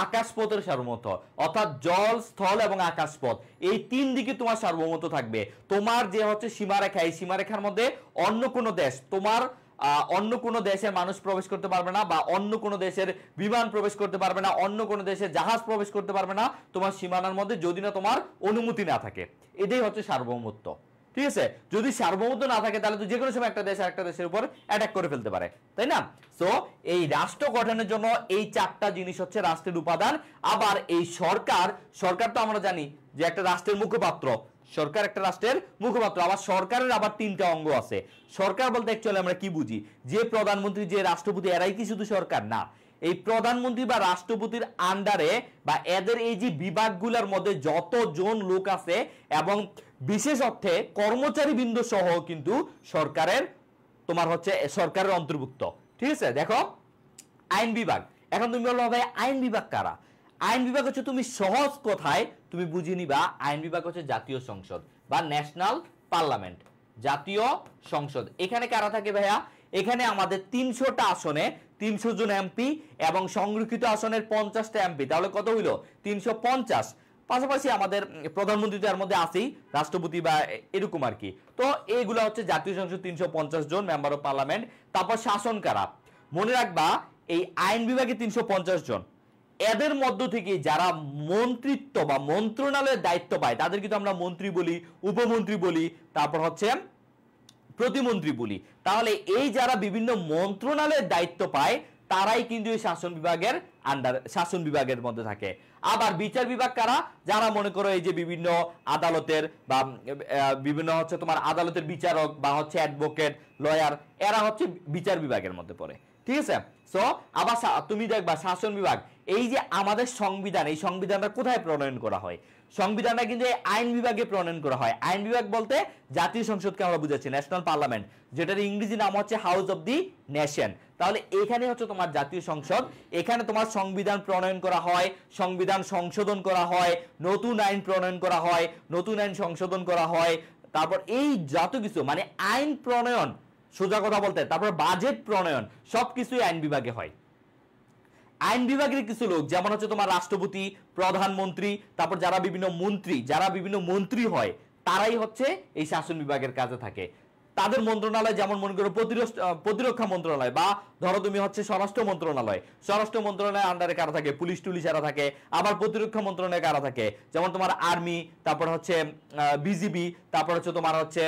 আকাশপথের সার্বভৌমত্ব, অর্থাৎ জল, স্থল এবং আকাশপথ, এই তিন দিকে তোমার সার্বভৌমত্ব থাকবে। তোমার যে হচ্ছে সীমারেখা, এই সীমারেখার মধ্যে অন্য কোনো দেশ, তোমার অন্য কোনো দেশের মানুষ প্রবেশ করতে পারবে না, বা অন্য কোনো দেশের বিমান প্রবেশ করতে পারবে না, অন্য কোনো দেশের জাহাজ প্রবেশ করতে পারবে না তোমার সীমানার মধ্যে, যদি না তোমার অনুমতি না থাকে। এটাই হচ্ছে সার্বভৌমত্ব। ঠিক আছে? যদি সার্বভৌমত্ব না থাকে তাহলে তো যে কোনো সময় একটা দেশ আরেকটা দেশের উপর অ্যাটাক করে ফেলতে পারে, তাই না? সো এই রাষ্ট্র গঠনের জন্য এই চারটা জিনিস হচ্ছে রাষ্ট্রের উপাদান। আবার এই সরকার তো আমরা জানি যে একটা রাষ্ট্রের মুখপাত্র, সরকার একটা রাষ্ট্রের মুখপাত্র। আবার সরকারের আবার তিনটা অঙ্গ আছে। সরকার বলতে অ্যাকচুয়ালি আমরা কি বুঝি? যে প্রধানমন্ত্রী, যে রাষ্ট্রপতি, এরাই কি শুধু সরকার? না, এই প্রধানমন্ত্রী বা রাষ্ট্রপতির আন্ডারে বা এদের এই যে বিভাগগুলোর মধ্যে যতজন লোক আছে, এবং বিশেষ অর্থে কর্মচারী বৃন্দ সহ কিন্তু সরকারের তোমার হচ্ছে সরকারের অন্তর্ভুক্ত। ঠিক আছে? দেখো, আইন বিভাগ। এখন তুমি বলো ভাই আইন বিভাগ কারা? আইন বিভাগ হচ্ছে, তুমি সহজ কথায় তুমি বুঝে নিবা, আইন বিভাগ হচ্ছে জাতীয় সংসদ বা ন্যাশনাল পার্লামেন্ট, জাতীয় সংসদ। এখানে কারা থাকে ভাইয়া? এখানে আমাদের 300টা আসনে 300 জন এমপি এবং সংরক্ষিত আসনের 50টা এমপি, তাহলে কত হইল? 350। পাশাপাশি আমাদের প্রধানমন্ত্রী তো এর মধ্যে আছেই, রাষ্ট্রপতি বা এরকম আর কি। তো এইগুলো হচ্ছে জাতীয় সংসদ, 350 জন মেম্বার অফ পার্লামেন্ট। তারপর শাসন কারা? মনে রাখবা, এই আইন বিভাগে 350 জন, এদের মধ্য থেকে যারা মন্ত্রিত্ব বা মন্ত্রণালয়ের দায়িত্ব পায় তাদের কিন্তু আমরা মন্ত্রী বলি, উপমন্ত্রী বলি, তারপর হচ্ছে প্রতিমন্ত্রী বলি। তাহলে এই যারা বিভিন্ন মন্ত্রণালয়ের দায়িত্ব পায় তারাই কিন্তু এই শাসন বিভাগের মধ্যে থাকে। আবার বিচার বিভাগ কারা? যারা মনে করো এই যে বিভিন্ন আদালতের বা বিভিন্ন হচ্ছে তোমার আদালতের বিচারক বা হচ্ছে অ্যাডভোকেট, লয়ার, এরা হচ্ছে বিচার বিভাগের মধ্যে পড়ে। ঠিক আছে? সো আবার তুমি দেখবা শাসন বিভাগ, এই যে আমাদের সংবিধান, এই সংবিধানটা কোথায় প্রণয়ন করা হয়? সংবিধানটা কিন্তু এই আইন বিভাগে প্রণয়ন করা হয়। আইন বিভাগ বলতে জাতীয় সংসদকে আমরা বুঝাচ্ছি, ন্যাশনাল পার্লামেন্ট, যেটার ইংরেজি নাম হচ্ছে হাউস অফ দি নেশন। তাহলে এখানে হচ্ছে তোমার জাতীয় সংসদ, এখানে তোমার সংবিধান প্রণয়ন করা হয়, সংবিধান সংশোধন করা হয়, নতুন আইন প্রণয়ন করা হয়, নতুন আইন সংশোধন করা হয়, তারপর এই যত কিছু মানে আইন প্রণয়ন, সোজা কথা বলতে, তারপর বাজেট প্রণয়ন, সবকিছুই আইন বিভাগে হয়। আইন বিভাগের কিছু লোক, যেমন হচ্ছে তোমার রাষ্ট্রপতি, প্রধানমন্ত্রী, তারপর যারা বিভিন্ন মন্ত্রী হয়, তারাই হচ্ছে এই শাসন বিভাগের কাজে থাকে। তাদের মন্ত্রণালয়, যেমন মনে করো প্রতিরক্ষা মন্ত্রণালয়, বা ধরো তুমি হচ্ছে স্বরাষ্ট্র মন্ত্রণালয়ের আন্ডারে কারা থাকে? পুলিশ টুলিশ এরা থাকে। আবার প্রতিরক্ষা মন্ত্রণালয়ে কারা থাকে? যেমন তোমার আর্মি, তারপর হচ্ছে বিজিবি, তারপর হচ্ছে তোমার হচ্ছে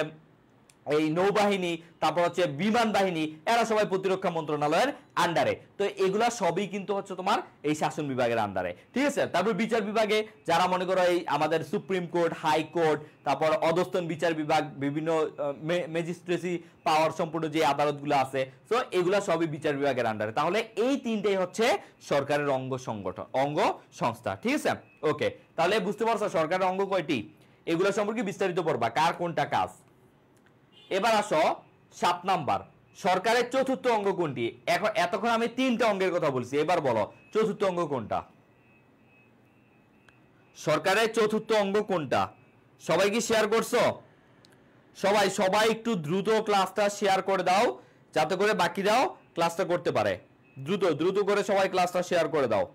এই নৌবাহিনী, তারপর হচ্ছে বিমান বাহিনী, এরা সবাই প্রতিরক্ষা মন্ত্রণালয়ের আন্ডারে। তো এগুলা সবই কিন্তু হচ্ছে তোমার এই শাসন বিভাগের আন্ডারে। ঠিক আছে? তারপর বিচার বিভাগে যারা মনে করো এই আমাদের সুপ্রিম কোর্ট, হাই কোর্ট, তারপর অধস্তন বিচার বিভাগ, বিভিন্ন ম্যাজিস্ট্রেসি পাওয়ার সম্পূর্ণ যে আদালতগুলো আছে, তো এগুলা সবই বিচার বিভাগের আন্ডারে। তাহলে এই তিনটেই হচ্ছে সরকারের অঙ্গ সংস্থা। ঠিক আছে? ওকে, তাহলে বুঝতে পারছো সরকারের অঙ্গ কয়টি? এগুলো সম্পর্কে বিস্তারিত পড়বা, কার কোনটা কাজ। এবার আসো 7 নাম্বার, সরকারের চতুর্থ অঙ্গ কোনটি? এতক্ষণ আমি 3টা অঙ্গের কথা বলছি, এবার বলো চতুর্থ অঙ্গ কোনটা? সরকারের চতুর্থ অঙ্গ কোনটা? সবাই কি শেয়ার করছো? সবাই একটু দ্রুত ক্লাসটা শেয়ার করে দাও, যাতে করে বাকিরাও ক্লাসটা করতে পারে। দ্রুত করে সবাই ক্লাসটা শেয়ার করে দাও।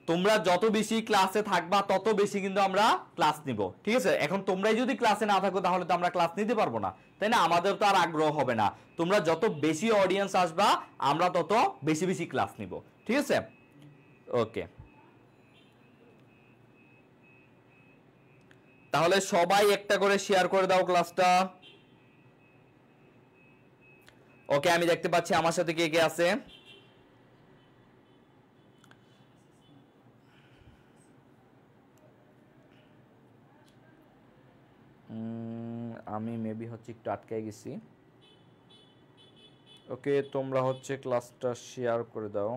তোমরা যত বেশি ক্লাসে থাকবা তত বেশি কিন্তু আমরা ক্লাস নিব। ঠিক আছে? এখন তোমরাই যদি ক্লাসে না থাকো তাহলে তো আমরা ক্লাস নিতে পারবো না, তাই না? আমাদের তো আর আগ্রহ হবে না। তোমরা যত বেশি অডিয়েন্স আসবা আমরা তত বেশি ক্লাস নিব। ঠিক আছে? ওকে, তাহলে সবাই একটা করে শেয়ার করে দাও ক্লাসটা। ওকে, আমি দেখতে পাচ্ছি আমার সাথে কে কে আছে। আমি মেবি হচ্ছে একটু আটকে গেছি। ওকে, তোমরা হচ্ছে ক্লাসটা শেয়ার করে দাও।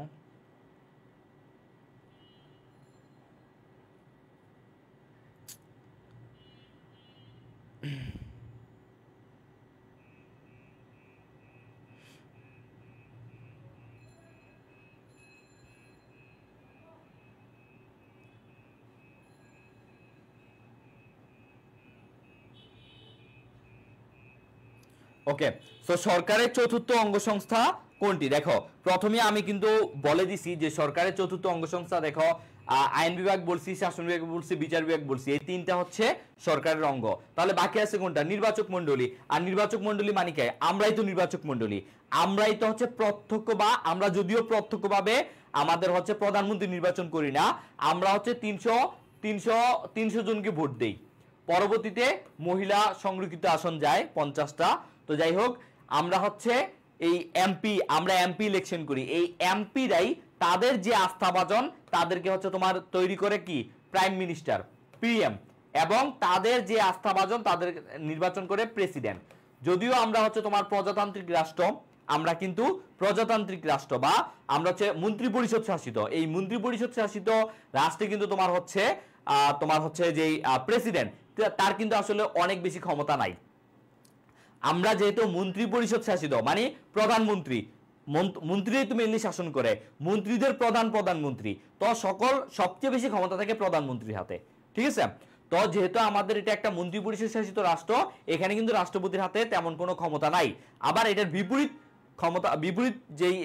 ওকে, সো সরকারের চতুর্থ অঙ্গসংস্থা কোনটি? দেখো প্রথমে আমি কিন্তু বলে দিছি যে সরকারের চতুর্থ অঙ্গসংস্থা, দেখো আইন বিভাগ বলছি, শাসন বিভাগ বলছি, বিচার বিভাগ বলছি, এই তিনটা হচ্ছে সরকারের অঙ্গ। তাহলে বাকি আছে কোনটা? নির্বাচক মণ্ডলী। আর নির্বাচক মণ্ডলী মানে কি? আমরাই তো নির্বাচক মণ্ডলী, আমরাই তো হচ্ছে প্রত্যক্ষ, বা আমরা যদিও প্রত্যক্ষভাবে আমাদের হচ্ছে প্রধানমন্ত্রী নির্বাচন করি না, আমরা হচ্ছে 300 জনকে ভোট দেই, পরবর্তীতে মহিলা সংরক্ষিত আসন যায় 50টা। তো যাই হোক, আমরা হচ্ছে এই এমপি, আমরা এমপি ইলেকশন করি, এই এমপিরাই তাদের যে আস্থাভাজন তাদেরকে হচ্ছে তোমার তৈরি করে কি প্রাইম মিনিস্টার, পিএম, এবং তাদের যে আস্থাভাজন তাদের নির্বাচন করে প্রেসিডেন্ট। যদিও আমরা হচ্ছে তোমার প্রজাতান্ত্রিক রাষ্ট্র, আমরা কিন্তু প্রজাতান্ত্রিক রাষ্ট্র, বা আমরা হচ্ছে মন্ত্রী পরিষদ শাসিত, এই মন্ত্রী পরিষদ শাসিত রাষ্ট্রে কিন্তু তোমার হচ্ছে যে প্রেসিডেন্ট, তার কিন্তু আসলে অনেক বেশি ক্ষমতা নাই। আমরা যেহেতু মন্ত্রী পরিষদ শাসিত, মানে প্রধানমন্ত্রী, মন্ত্রীরাই তো মেনলি শাসন করে, মন্ত্রীদের প্রধানমন্ত্রী, তো সবচেয়ে বেশি ক্ষমতা থাকে প্রধানমন্ত্রীর হাতে, ঠিক আছে। তো যেহেতু আমাদের এটা একটা মন্ত্রী পরিষদ শাসিত রাষ্ট্র, এখানে কিন্তু রাষ্ট্রপতির হাতে তেমন কোনো ক্ষমতা নাই। আবার এটার বিপরীত যেই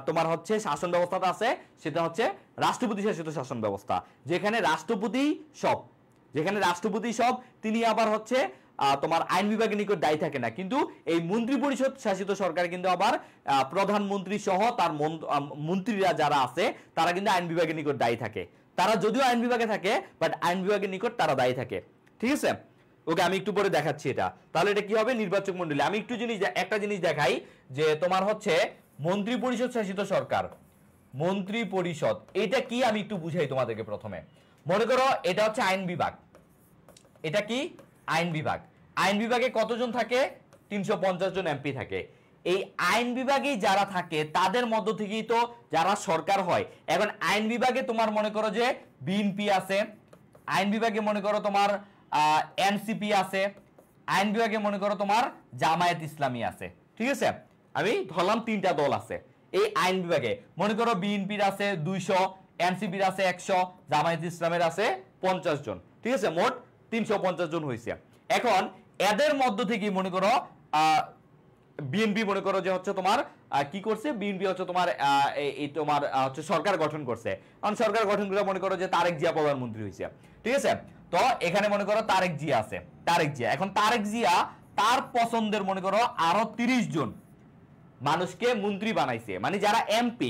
তোমার হচ্ছে শাসন ব্যবস্থাটা আছে, সেটা হচ্ছে রাষ্ট্রপতি শাসিত শাসন ব্যবস্থা, যেখানে রাষ্ট্রপতি সব, তিনি আবার হচ্ছে তোমার আইন বিভাগের নিকট দায়ী থাকে না। কিন্তু এই মন্ত্রী পরিষদ শাসিত সরকার কিন্তু আবার প্রধানমন্ত্রী সহ তার মন্ত্রীরা যারা আছে তারা কিন্তু আইন বিভাগের নিকট দায়ী থাকে। তারা যদিও আইন বিভাগে থাকে, বাট আইন বিভাগের নিকট তারা দায়ী থাকে, ঠিক আছে। ওকে, আমি একটু পরে দেখাচ্ছি এটা। তাহলে এটা কি হবে? নির্বাচক মণ্ডলী। আমি একটা জিনিস দেখাই, যে তোমার হচ্ছে মন্ত্রী পরিষদ শাসিত সরকার, মন্ত্রী পরিষদ এটা কি আমি একটু বুঝাই তোমাদেরকে। প্রথমে মনে করো এটা হচ্ছে আইন বিভাগ, এটা কি আইন বিভাগ। আইন বিভাগে কতজন থাকে? 350 জন এমপি থাকে। এই আইন বিভাগে যারা থাকে তাদের মধ্য থেকেই তো যারা সরকার হয়। এখন আইন বিভাগে তোমার মনে করো যে বিএনপি আছে, আইন বিভাগে মনে করো তোমার এনসিপি আছে, আইন বিভাগে মনে করো তোমার জামায়াত ইসলামী আছে, ঠিক আছে। আমি ধরলাম 3টা দল আছে এই আইন বিভাগে। মনে করো বিএনপির আছে 200, এনসিপির আছে 100, জামায়াত ইসলামের আছে 50 জন, ঠিক আছে। মোট 350 জন হয়েছে। এখন এদের মধ্য থেকে মনে করো বিএনপি মনে করো যে হচ্ছে তোমার কি করছে, বিএনপি হচ্ছে তোমার এই তোমার হচ্ছে সরকার গঠন করছে। কারণ সরকার গঠন করে মনে করো যে তারেক জিয়া প্রধানমন্ত্রী হয়েছে, ঠিক আছে। তো এখানে মনে করো তারেক জিয়া আছে, এখন তারেক জিয়া তার পছন্দের মনে করো আরো 30 জন মানুষকে মন্ত্রী বানাইছে, মানে যারা এমপি।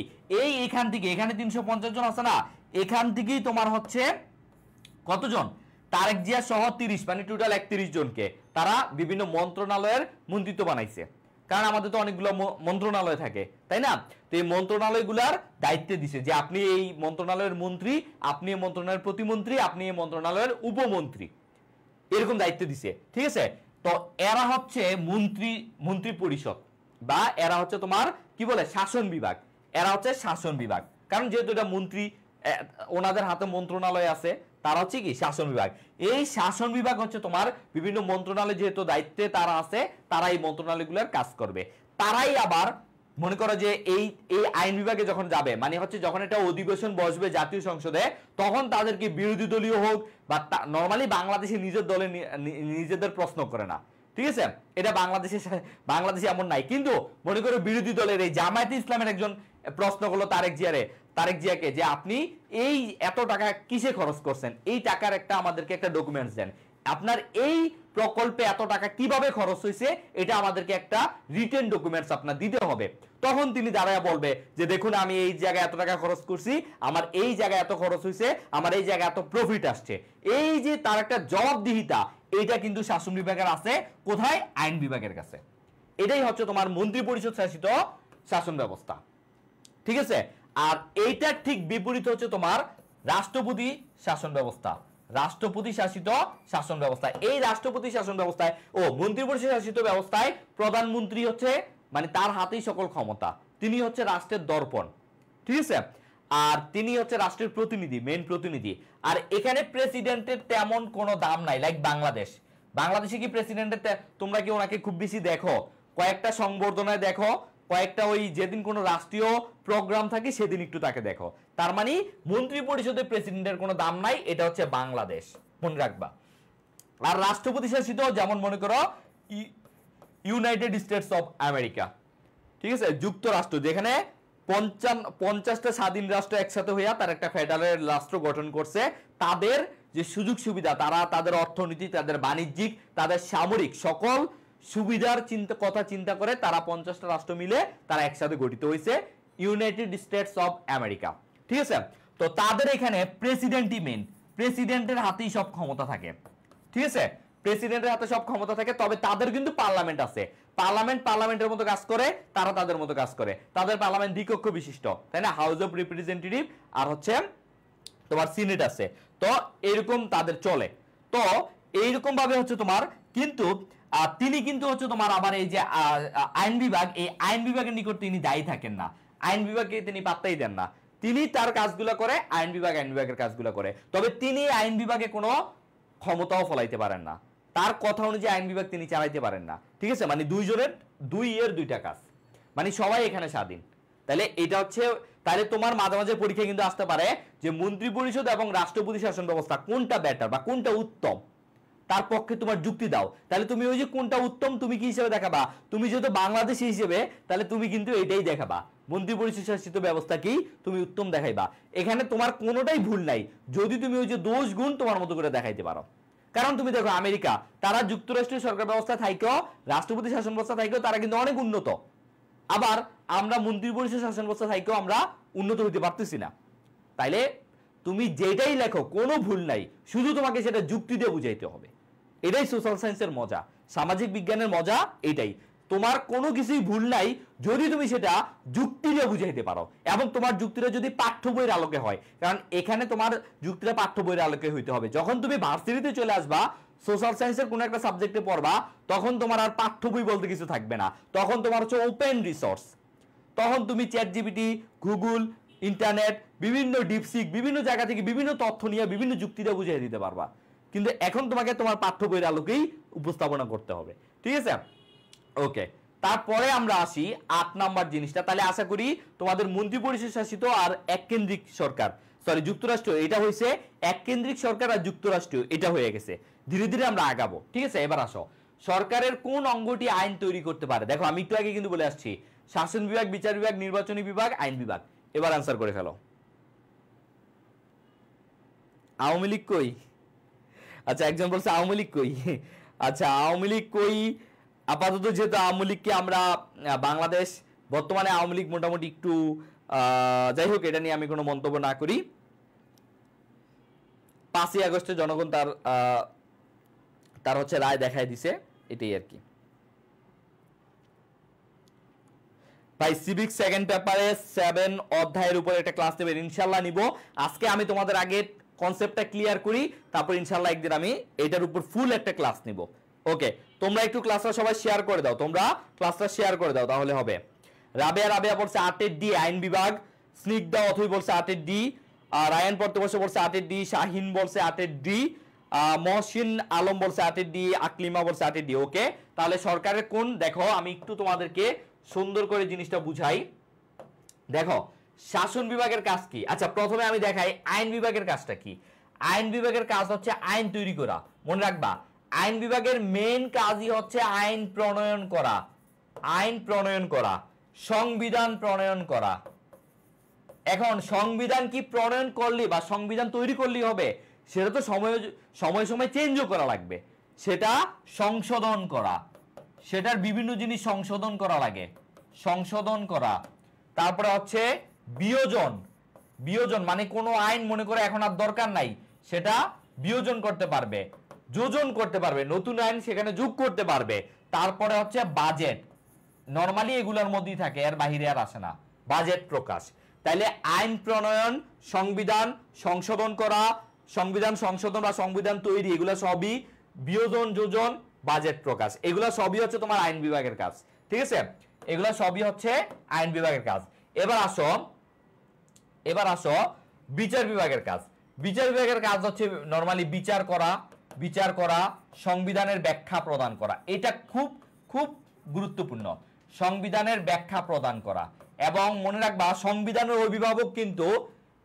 এখান থেকে, এখানে 350 জন আছে না, এখান থেকেই তোমার হচ্ছে কতজন? তারেক জিয়া সহ 30, মানে টোটাল 31 জনকে তারা বিভিন্ন মন্ত্রণালয়ের মন্ত্রিত্ব বানাইছে। কারণ আমাদের তো অনেকগুলো মন্ত্রণালয় থাকে, তাই না? তো এই মন্ত্রণালয়গুলোর দায়িত্বে দিছে যে আপনি এই মন্ত্রণালয়ের মন্ত্রী, আপনি এই মন্ত্রণালয়ের প্রতিমন্ত্রী, আপনি এই মন্ত্রণালয়ের উপমন্ত্রী, এরকম দায়িত্ব দিছে, ঠিক আছে। তো এরা হচ্ছে মন্ত্রী পরিষদ, বা এরা হচ্ছে তোমার কি বলে শাসন বিভাগ, এরা হচ্ছে শাসন বিভাগ। কারণ যেহেতু এটা মন্ত্রী, ওনাদের হাতে মন্ত্রণালয় আছে, তারা হচ্ছে কি শাসন বিভাগ। এই শাসন বিভাগ হচ্ছে তোমার বিভিন্ন মন্ত্রণালয় যেহেতু দায়িত্বে তারা আছে, তারা এই মন্ত্রণালয়গুলোর কাজ করবে। তারাই আবার মনে করো যে এই আইন বিভাগে যখন যাবে, মানে হচ্ছে যখন এটা অধিবেশন বসবে জাতীয় সংসদে, তখন তাদেরকে বিরোধী দলীয় হোক বা নর্মালি বাংলাদেশে নিজেদের প্রশ্ন করে না, ঠিক আছে। এটা বাংলাদেশে এমন নাই। কিন্তু মনে করো বিরোধী দলের এই জামায়াত ইসলামের একজন প্রশ্ন করলো তারেক জিয়াকে যে আপনি এই এত টাকা কিসে খরচ করছেন, এই টাকার আমাদেরকে একটা ডকুমেন্টস দেন, আপনার এই প্রকল্পে এত টাকা কিভাবে খরচ হয়েছে, এটা আমাদেরকে একটা রিটেন ডকুমেন্টস আপনার দিতে হবে। তখন তিনি দাঁড়ায় বলবে যে দেখুন আমি এই জায়গায় এত টাকা খরচ করছি, আমার এই জায়গায় এত খরচ হয়েছে, আমার এই জায়গায় এত প্রফিট আসছে। এই যে তার একটা জবাবদিহিতা, এইটা কিন্তু শাসন বিভাগের আছে কোথায়? আইন বিভাগের কাছে। এটাই হচ্ছে তোমার মন্ত্রী পরিষদ শাসিত শাসন ব্যবস্থা, ঠিক আছে। আর এইটার ঠিক বিপরীত হচ্ছে তোমার রাষ্ট্রপতি শাসন ব্যবস্থা, রাষ্ট্রপতি শাসিত শাসন ব্যবস্থা। এই রাষ্ট্রপতি শাসন ব্যবস্থায় মন্ত্রী পরিষদ শাসিত ব্যবস্থায় প্রধানমন্ত্রী হচ্ছে মানে তার হাতেই সকল ক্ষমতা, তিনি হচ্ছে রাষ্ট্রের দর্পণ, ঠিক আছে, আর তিনি হচ্ছে রাষ্ট্রের প্রতিনিধি, মেন প্রতিনিধি। আর এখানে প্রেসিডেন্টের তেমন কোনো দাম নাই, লাইক বাংলাদেশে কি প্রেসিডেন্টের তোমরা কি ওনাকে খুব বেশি দেখো? কয়েকটা সংবর্ধনায় দেখো, কয়েকটা ওই যেদিন কোনো রাষ্ট্রীয় প্রোগ্রাম থাকে সেদিন একটু তাকে দেখো। তার মানে মন্ত্রী পরিষদের প্রেসিডেন্টের কোনো দাম নাই, এটা হচ্ছে বাংলাদেশ, মনে রাখবা। আর রাষ্ট্রপতি শাসিত যেমন মনে করো ইউনাইটেড স্টেটস অফ আমেরিকা, ঠিক আছে, যুক্তরাষ্ট্র, যেখানে 50টা স্বাধীন রাষ্ট্র একসাথে হইয়া তার একটা ফেডারেল রাষ্ট্র গঠন করছে। তাদের যে সুযোগ সুবিধা, তারা তাদের অর্থনীতি, তাদের বাণিজ্যিক, তাদের সামরিক সকল সুবিধার কথা চিন্তা করে তারা 50টা রাষ্ট্র মিলে তারা একসাথে গঠিত হয়েছে ইউনাইটেড স্টেটস অফ আমেরিকা, ঠিক আছে। তো তাদের এখানে প্রেসিডেন্টই মেন, প্রেসিডেন্টের হাতেই সব ক্ষমতা থাকে, ঠিক আছে, প্রেসিডেন্টের হাতে সব ক্ষমতা থাকে। তবে তাদের কিন্তু পার্লামেন্ট আছে, পার্লামেন্টের মতো কাজ করে, তারা তাদের মতো কাজ করে। তাদের পার্লামেন্ট দ্বিকক্ষ বিশিষ্ট, তাই না, হাউস অফ রিপ্রেজেন্টেটিভ আর হচ্ছে তোমার সিনেট আছে। তো এরকম তাদের চলে। তো এইরকম ভাবে হচ্ছে তোমার, কিন্তু তিনি কিন্তু হচ্ছে তোমার আবার এই যে আইন বিভাগ, এই আইন বিভাগের নিকট তিনি দায়ী থাকেন না, আইন বিভাগকে তিনি পাত্তাই দেন না। তিনি তার কাজগুলো করে, আইন বিভাগের কাজগুলো করে। তবে তিনি আইন বিভাগে কোনো ক্ষমতাও ফলাইতে পারেন না, তার কথা অনুযায়ী আইন বিভাগ তিনি চালাইতে পারেন না, ঠিক আছে। মানে দুইয়ের দুইটা কাজ, মানে সবাই এখানে স্বাধীন। তাহলে এটা হচ্ছে, তাহলে তোমার মাঝে মাঝে পরীক্ষা কিন্তু আসতে পারে যে মন্ত্রী পরিষদ এবং রাষ্ট্রপতি শাসন ব্যবস্থা কোনটা বেটার বা কোনটা উত্তম, তার পক্ষে তোমার যুক্তি দাও। তাহলে তুমি ওই যে কোনটা উত্তম তুমি কি হিসেবে দেখাবা? তুমি যেহেতু বাংলাদেশি হিসেবে, তাহলে তুমি কিন্তু এটাই দেখাবা, মন্ত্রী পরিষদ শাসিত ব্যবস্থাকেই তুমি উত্তম দেখাইবা। এখানে তোমার কোনোটাই ভুল নাই যদি তুমি ওই যে দোষ গুণ তোমার মতো করে দেখাইতে পারো। কারণ তুমি দেখো আমেরিকা, তারা যুক্তরাষ্ট্রীয় সরকার ব্যবস্থা থাইকেও, রাষ্ট্রপতি শাসন ব্যবস্থা থাইকেও তারা কিন্তু অনেক উন্নত। আবার আমরা মন্ত্রী পরিষদ শাসন ব্যবস্থা থাইকেও আমরা উন্নত হইতে পারতেছি না। তাইলে তুমি যেটাই লেখো কোনো ভুল নাই, শুধু তোমাকে সেটা যুক্তি দিয়ে বুঝাইতে হবে। এটাই সোশ্যাল সায়েন্সের মজা, সামাজিক বিজ্ঞানের মজা এটাই। তোমার কোনো কিছুই ভুল নাই যদি তুমি সেটা যুক্তি দিয়ে বুঝাইতে পারো, এবং তোমার যুক্তিটা যদি পাঠ্য বইয়ের আলোকে হয়। কারণ এখানে তোমার যুক্তিটা পাঠ্য বইয়ের আলোকে হইতে হবে। যখন তুমি ভার্সিটিতে চলে আসবা, সোশ্যাল সায়েন্সের কোনো একটা সাবজেক্টে পড়বা, তখন তোমার আর পাঠ্য বই বলতে কিছু থাকবে না, তখন তোমার হচ্ছে ওপেন রিসোর্স। তখন তুমি চ্যাট জিপিটি, গুগল, ইন্টারনেট, বিভিন্ন ডিপসিক, বিভিন্ন জায়গা থেকে বিভিন্ন তথ্য নিয়ে বিভিন্ন যুক্তিটা বুঝিয়ে দিতে পারবা। কিন্তু এখন তোমাকে তোমার পাঠ্য বইয়ের আলোকেই উপস্থাপনা করতে হবে, ঠিক আছে। ওকে, তারপরে আমরা আসি 8 নাম্বার জিনিসটা। তাহলে আশা করি তোমাদের মন্ত্রী পরিষদ শাসিত আর এককেন্দ্রিক সরকার, যুক্তরাষ্ট্র, এটা হয়েছে এককেন্দ্রিক সরকার, আর যুক্তরাষ্ট্র এটা হয়ে গেছে। ধীরে ধীরে আমরা আগাবো, ঠিক আছে। এবার আসো, সরকারের কোন অঙ্গটি আইন তৈরি করতে পারে? দেখো আমি একটু আগে কিন্তু বলে আসছি, শাসন বিভাগ, বিচার বিভাগ, নির্বাচনী বিভাগ, আইন বিভাগ। এবার আনসার করে ফেলো। আওয়ামী লীগ কই? আচ্ছা, একজন বলছে আওয়ামী লীগ কই। আচ্ছা, আওয়ামী লীগ কই? আপাতত যেহেতু আওয়ামী লীগকে আমরা বাংলাদেশ, বর্তমানে আওয়ামী লীগ মোটামুটি একটু যাই হোক, এটা নিয়ে আমি কোনো মন্তব্য না করি। 5ই আগস্টে জনগণ তার হচ্ছে রায় দেখায় দিছে, এটাই আর কি। ভাই সিভিক সেকেন্ড পেপারে 7 অধ্যায়ের উপর একটা ক্লাস নেবেন ইনশাআল্লাহ, নিব। আজকে আমি তোমাদের আগে কনসেপ্টটা ক্লিয়ার করি, তারপর ইনশাআল্লাহ একদিন আমি এটার উপর ফুল একটা ক্লাস নিব। ওকে, তোমরা একটু ক্লাসটা সবাই শেয়ার করে দাও, তাহলে হবে। রাবেয়া বলছে 8 ডি আইন বিভাগ, স্নিগ্ধা অথই বলছে 8 ডি, রায়ান পড়তে বসে বলছে 8 ডি, শাহিন বলছে 8 ডি, মহসিন আলম বলছে 8 ডি, আকলিমা বলছে 8 ডি। ওকে, তাহলে সরকারের কোন, দেখো আমি একটু তোমাদেরকে সুন্দর করে জিনিসটা বুঝাই। দেখো শাসন বিভাগের কাজ কি? আচ্ছা, প্রথমে আমি দেখাই আইন বিভাগের কাজটা কি। আইন বিভাগের কাজ হচ্ছে আইন তৈরি করা, মনে রাখবা। আইন বিভাগের মেন কাজই হচ্ছে আইন প্রণয়ন করা, সংবিধান প্রণয়ন করা। এখন সংবিধান কি প্রণয়ন করলে বা সংবিধান তৈরি করলেই হবে? সেটা তো সময় চেঞ্জও করা লাগবে। সেটা সংশোধন করা, সেটার বিভিন্ন জিনিস সংশোধন করা লাগে, তারপরে হচ্ছে বিয়োজন, মানে কোনো আইন মনে করে এখন আর দরকার নাই, সেটা বিয়োজন করতে পারবে, যোজন করতে পারবে, নতুন আইন সেখানে যোগ করতে পারবে। তারপরে হচ্ছে বাজেট, নরমালি এগুলোর মধ্যেই থাকে, এর বাইরে আর আসে না, বাজেট প্রকাশ। তাইলে আইন প্রণয়ন, সংবিধান সংশোধন করা, সংবিধান সংশোধন বা সংবিধান তৈরি, এগুলো সবই বিয়োজন, যোজন, বাজেট প্রকাশ, এগুলো সবই হচ্ছে তোমার আইন বিভাগের কাজ, ঠিক আছে। এগুলো সবই হচ্ছে আইন বিভাগের কাজ। এবার আসো বিচার বিভাগের কাজ। বিচার বিভাগের কাজ হচ্ছে নরমালি বিচার করা, সংবিধানের ব্যাখ্যা প্রদান করা। এটা খুব খুব গুরুত্বপূর্ণ, সংবিধানের ব্যাখ্যা প্রদান করা। এবং মনে রাখবা সংবিধানের অভিভাবক কিন্তু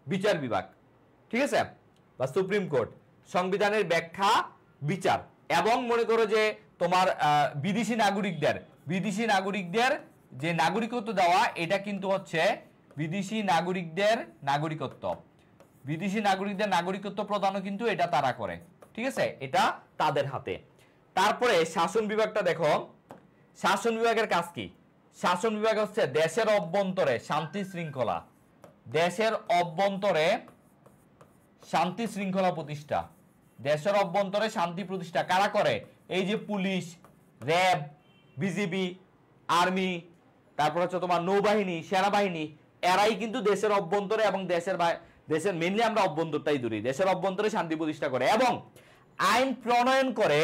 বিচার বিভাগ, ঠিক আছে, বা সুপ্রিম কোর্ট। সংবিধানের ব্যাখ্যা, বিচার। এবং মনে করো যে তোমার বিদেশি নাগরিকদের যে নাগরিকত্ব দেওয়া, এটা কিন্তু হচ্ছে বিদেশি নাগরিকদের নাগরিকত্ব প্রদানও কিন্তু এটা তারা করে, ঠিক আছে, এটা তাদের হাতে। তারপরে শাসন বিভাগটা দেখো, শাসন বিভাগের কাজ কি? শাসন বিভাগ হচ্ছে দেশের অভ্যন্তরে শান্তি শৃঙ্খলা প্রতিষ্ঠা, দেশের অভ্যন্তরে শান্তি প্রতিষ্ঠা কারা করে? এই যে পুলিশ, র্যাব, বিজিবি, আর্মি, তারপর হচ্ছে তোমার নৌবাহিনী, সেনাবাহিনী, এরাই কিন্তু দেশের অভ্যন্তরে এবং দেশের মেইনলি আমরা অভ্যন্তরটাই ধরি, দেশের অভ্যন্তরে শান্তি প্রতিষ্ঠা করে। এবং আইন প্রণয়ন করে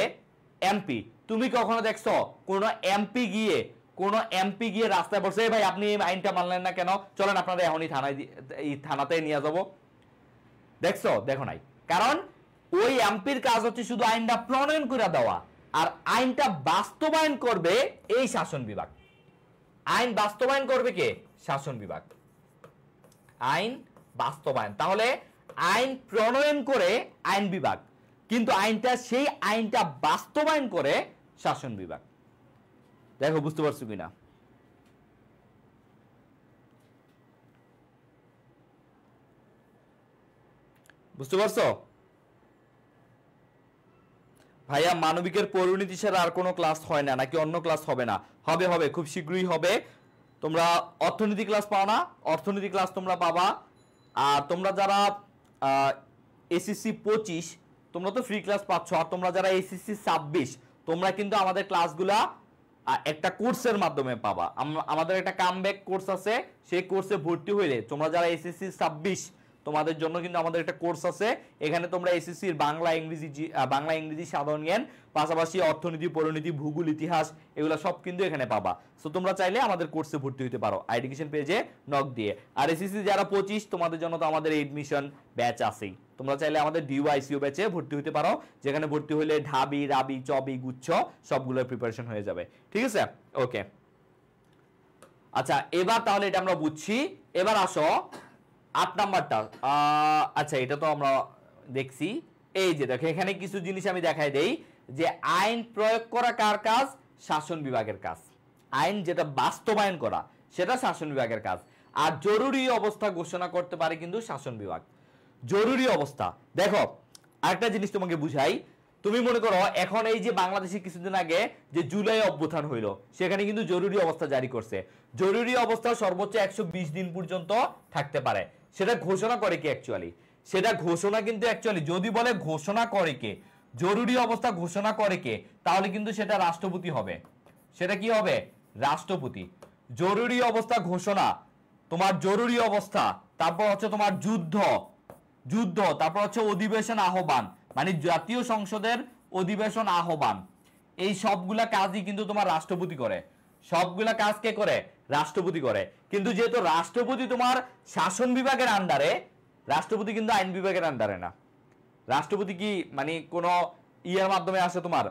এমপি। তুমি কখনো দেখছো কোনো এমপি গিয়ে রাস্তায় বসে, ভাই আপনি এই আইনটা মানলেন না কেন, চলেন আপনারা এখনই থানাতে নিয়ে যাব? দেখছো? দেখো নাই। কারণ ওই এমপির কাজ হচ্ছে শুধু আইনটা প্রণয়ন করে দেওয়া, আর আইনটা বাস্তবায়ন করবে এই শাসন বিভাগ। আইন বাস্তবায়ন করবে কে? শাসন বিভাগ। আইন বাস্তবায়ন, তাহলে আইন প্রণয়ন করে আইন বিভাগ, কিন্তু সেই আইনটা বাস্তবায়ন করে শাসন বিভাগ। দেখো বুঝতে পারছো কিনা? বুঝতে পারছো? ভাইয়া মানবিকের পরিণতি ছাড়া আর কোনো ক্লাস হয় না নাকি অন্য ক্লাস হবে না? হবে, খুব শীঘ্রই হবে। তোমরা অর্থনীতি ক্লাস পাও না? অর্থনীতি ক্লাস তোমরা পাবা। আর তোমরা যারা এসএসসি 25 তোমরা তো ফ্রি ক্লাস পাচ্ছ, আর তোমরা যারা এসএসসি 26 তোমরা কিন্তু আমাদের ক্লাসগুলা একটা কোর্সের মাধ্যমে পাবা। আমাদের একটা কামব্যাক কোর্স আছে, সেই কোর্সে ভর্তি হইলে তোমরা যারা এসএসসি 26 তোমাদের জন্য কিন্তু আমাদের একটা কোর্স আছে। এখানে তোমরা এসএসসির বাংলা ইংরেজি সাধারণ জ্ঞান, পাশাপাশি অর্থনীতি, পরিণতি, ভূগোল, ইতিহাস এগুলো সব কিন্তু এখানে পাবা। সো তোমরা চাইলে আমাদের কোর্সে ভর্তি হতে পারো এডুকেশন পেজে নক দিয়ে। আর এসএসসি যারা 25 তোমাদের জন্য তো আমাদের এডমিশন ব্যাচ আছেই, তোমরা চাইলে আমাদের ডিইউআইসিও ব্যাচে ভর্তি হতে পারো, যেখানে ভর্তি হলে ঢাবি, রাবি, চবি, গুচ্ছ সবগুলোর প্রিপারেশন হয়ে যাবে। ঠিক আছে, ওকে। আচ্ছা, এবার তাহলে এটা আমরা বুঝছি। এবার আসো 8 নাম্বারটা। আচ্ছা, এটা তো আমরা দেখছি। এই যে দেখো, এখানে কিছু জিনিস আমি দেখাই দেই যে আইন প্রয়োগ করা কার কাজ? শাসন বিভাগের কাজ। আইন যেটা বাস্তবায়ন করা সেটা শাসন বিভাগের কাজ। আর জরুরি অবস্থা ঘোষণা করতে পারে কিন্তু শাসন বিভাগ। জরুরি অবস্থা, দেখো আরেকটা জিনিস তোমাকে বুঝাই। তুমি মনে করো এখন এই যে বাংলাদেশে কিছুদিন আগে যে জুলাই অভ্যুত্থান হইলো, সেখানে কিন্তু জরুরি অবস্থা জারি করছে। জরুরি অবস্থা সর্বোচ্চ 120 দিন পর্যন্ত থাকতে পারে। সেটা ঘোষণা করে কে অ্যাকচুয়ালি? সেটা ঘোষণা কিন্তু অ্যাকচুয়ালি যদি বলে ঘোষণা করে কে, জরুরি অবস্থা ঘোষণা করে কে, তাহলে কিন্তু সেটা রাষ্ট্রপতি হবে। সেটা কি হবে? রাষ্ট্রপতি। জরুরি অবস্থা ঘোষণা, তোমার জরুরি অবস্থা, তারপর হচ্ছে তোমার যুদ্ধ, তারপর হচ্ছে অধিবেশন আহ্বান, মানে জাতীয় সংসদের অধিবেশন আহ্বান, এই সবগুলা কাজই কিন্তু তোমার রাষ্ট্রপতি করে। সবগুলা কাজ কে করে? রাষ্ট্রপতি করে। কিন্তু যেহেতু রাষ্ট্রপতি তোমার শাসন বিভাগের আন্ডারে, রাষ্ট্রপতি কিন্তু আইন বিভাগের আন্ডারে না। রাষ্ট্রপতি কি মানে কোন ইয়ার মাধ্যমে আসে তোমার?